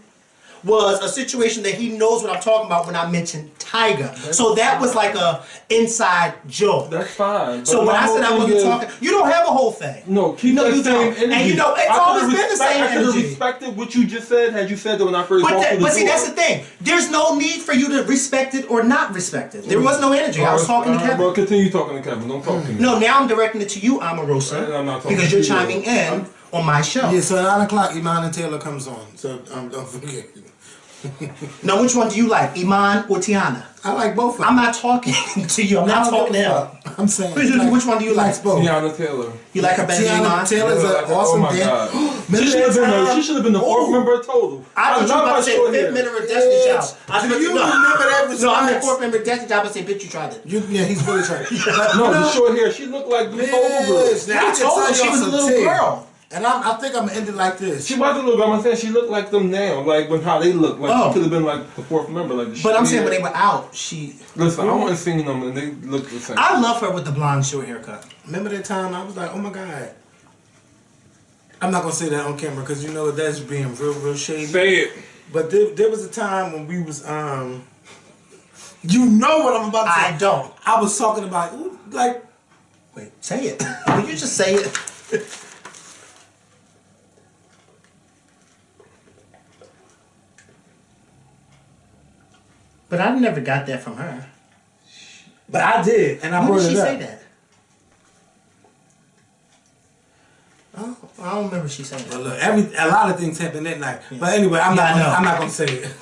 was a situation that he knows what I'm talking about when I mentioned Tiger. So that was like a inside joke. That's fine. So when I said I wasn't talking, you don't have a whole thing. No, keep that you same don't. energy. And you know, it's always been the same I could have energy. respected what you just said had you said that when I first walked through the door. But see, that's the thing. There's no need for you to respect it or not respect it. There was no energy. I was talking to Kevin. Well, continue talking to Kevin. Don't talk to me. No, now I'm directing it to you, Omarosa, I'm not talking because to you're you. chiming in on my show. Yeah, so at 9 o'clock, Iman and Taylor comes on. So don't forget. Now, which one do you like, Iman or Tiana? I like both of them. I'm not talking to you. I'm not talking to him. I'm saying. Which one do you like? Both. Tiana Taylor. You like her better than Iman? Tiana Taylor's an awesome dancer. She should have been the fourth member of Total. I thought you were about to say fifth member of Destiny Child. Do you remember that response? No, I'm the fourth member of Destiny Child. I say, bitch, you tried it. Yeah, he's really trying. No, the short hair. She looked like the Total girl. I told her she was a little girl. And I think I'm gonna end it like this. She was a little girl. I'm saying she looked like them now, like when how they look. Like she could have been like the fourth member. Like. But I'm saying when they were out, she. Listen, I want to sing them, and they look the same. I love her with the blonde short haircut. Remember that time I was like, oh my god. I'm not gonna say that on camera because you know that's being real shady. Say it. But there was a time when we was you know what I'm about to say. I don't. I was talking about like. Wait, say it. Will you just say it? But I never got that from her. But I did, and I When brought did she it up. say that? Oh, I don't remember she saying Well, that. look, a lot of things happened that night. But anyway, I'm not gonna say it.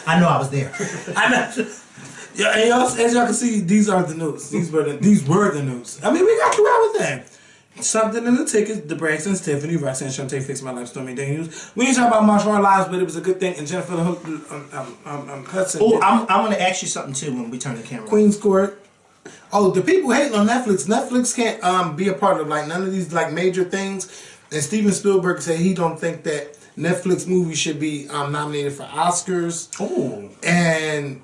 I know I was there. I know. Yeah, and y'all, as y'all can see, these are the news. These were the news. I mean, we got through everything. Something in the tickets. The Braxtons, Tiffany, Roxanne Shante, Fix My Life, Stormy Daniels. We ain't talking about martial lives, but it was a good thing. And Jennifer Hudson. Oh, I'm gonna ask you something too when we turn the camera. Queen's Court. Oh, the people hating on Netflix. Netflix can't be a part of like none of these like major things. And Steven Spielberg said he don't think that Netflix movies should be nominated for Oscars. Oh. And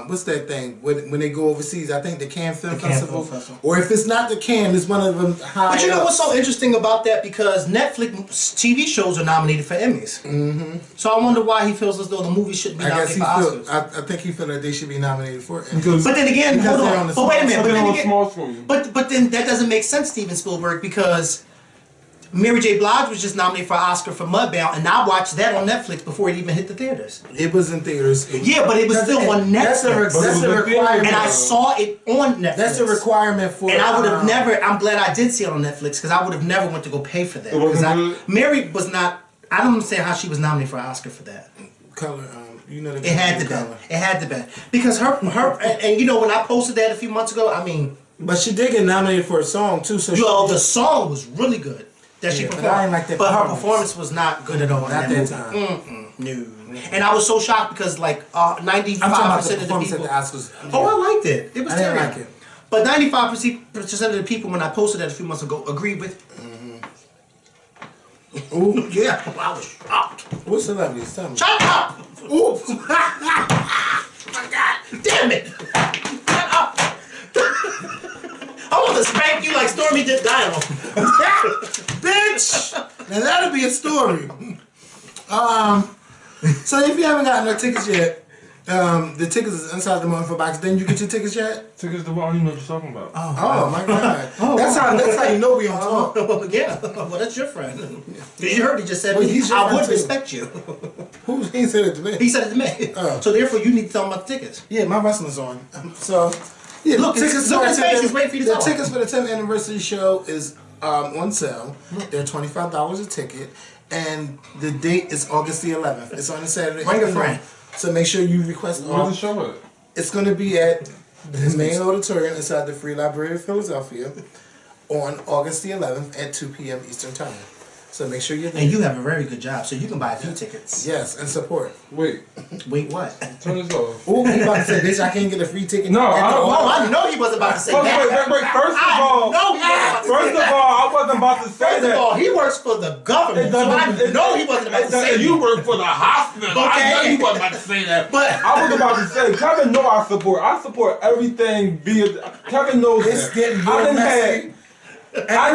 what's that thing when they go overseas? I think the Cannes Film Festival. Festival. Or if it's not the Cannes, it's one of them high. But you know what's so interesting about that? Because Netflix TV shows are nominated for Emmys. Mm-hmm. So I wonder why he feels as though the movie shouldn't be nominated for Oscars. I think he feels that they should be nominated for it. But then again, hold on. But wait a minute. But then again, small screen. but then that doesn't make sense, Steven Spielberg, because Mary J. Blige was just nominated for an Oscar for Mudbound, and I watched that on Netflix before it even hit the theaters. It was in theaters. Yeah, but it was still on Netflix. That's a requirement. And I saw it on Netflix. That's a requirement for. And I would have never. I'm glad I did see it on Netflix because I would have never went to go pay for that. Because Mary was not. I don't understand how she was nominated for an Oscar for that. Color. You know. It had to be. It had to be because her and you know when I posted that a few months ago. I mean, but she did get nominated for a song too. So the song was really good. That she performed. But I ain't like that her performance was not good at all. Not that time. No. And I was so shocked because like 95% of the people. Oh, I liked it. It was terrible. I didn't like it. But 95% of the people when I posted that a few months ago agreed with. Ooh, yeah. I was shocked. What's the celebrities? Tell me. Shut up! Ooh. My God. Damn it. Shut up. I want to spank you like Stormy did Dino. Bitch! Now that'll be a story. So if you haven't gotten no tickets yet, the tickets is inside the info box. Didn't you get your tickets yet? Tickets to what? I don't even know what you're talking about. Oh my God. That's how you know we on talk. Well, yeah. Well, that's your friend. You heard he just said, well, I would respect you. He said it to me. He said it to me. So therefore, you need to tell him about the tickets. Yeah, my wrestling's on. So, yeah, look, tickets. Look at his face. He's waiting for you to the tell tickets for the 10th anniversary show is on sale. They're $25 a ticket, and the date is August the 11th. It's on a Saturday. Bring a friend. So make sure you request. Where's the show at? It's going to be at the main auditorium inside the Free Library of Philadelphia on August the 11th at 2 p.m. Eastern Time. So make sure you're there. And you have a very good job, so you can buy a few tickets. Yes, and support. Wait, what? turn this off. Oh, he about to say, bitch, I can't get a free ticket. No, I know he wasn't about to say that. Wait, first of all, I wasn't about to say that. First of all, he works for the government, so I know he wasn't about to say that. You work for the hospital. Okay. I know you wasn't about to say that. But I was about to say, Kevin know I support everything. Kevin knows It's that. getting real messy. I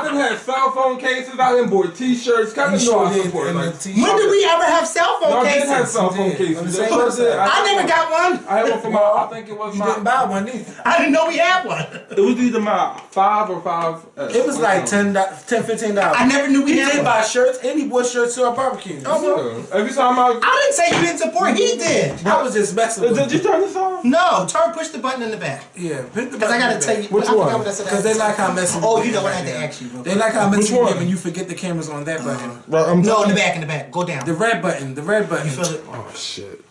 done had cell phone cases. I done bought T-shirts. Kevin know I support. When did we ever have cell phone cases? I did have cell phone cases. I never got one. I had one for my. I think it was you my. didn't buy one either. I didn't know we had one. It was either my 5 or 5. It was like $10, $15. I never knew we had one. He did buy shirts, and he bought shirts to our barbecue. Oh, every time I didn't say you didn't support. He did. I was just messing with Did you turn this on? No, push the button in the back. Yeah, hit the Because I gotta tell you. Which one? Because they like how messy. Oh, you know what I had to ask you. They like how messy Which one? when you forget the cameras on that button. Right, No, in the back. Go down. The red button. You feel it? Oh shit.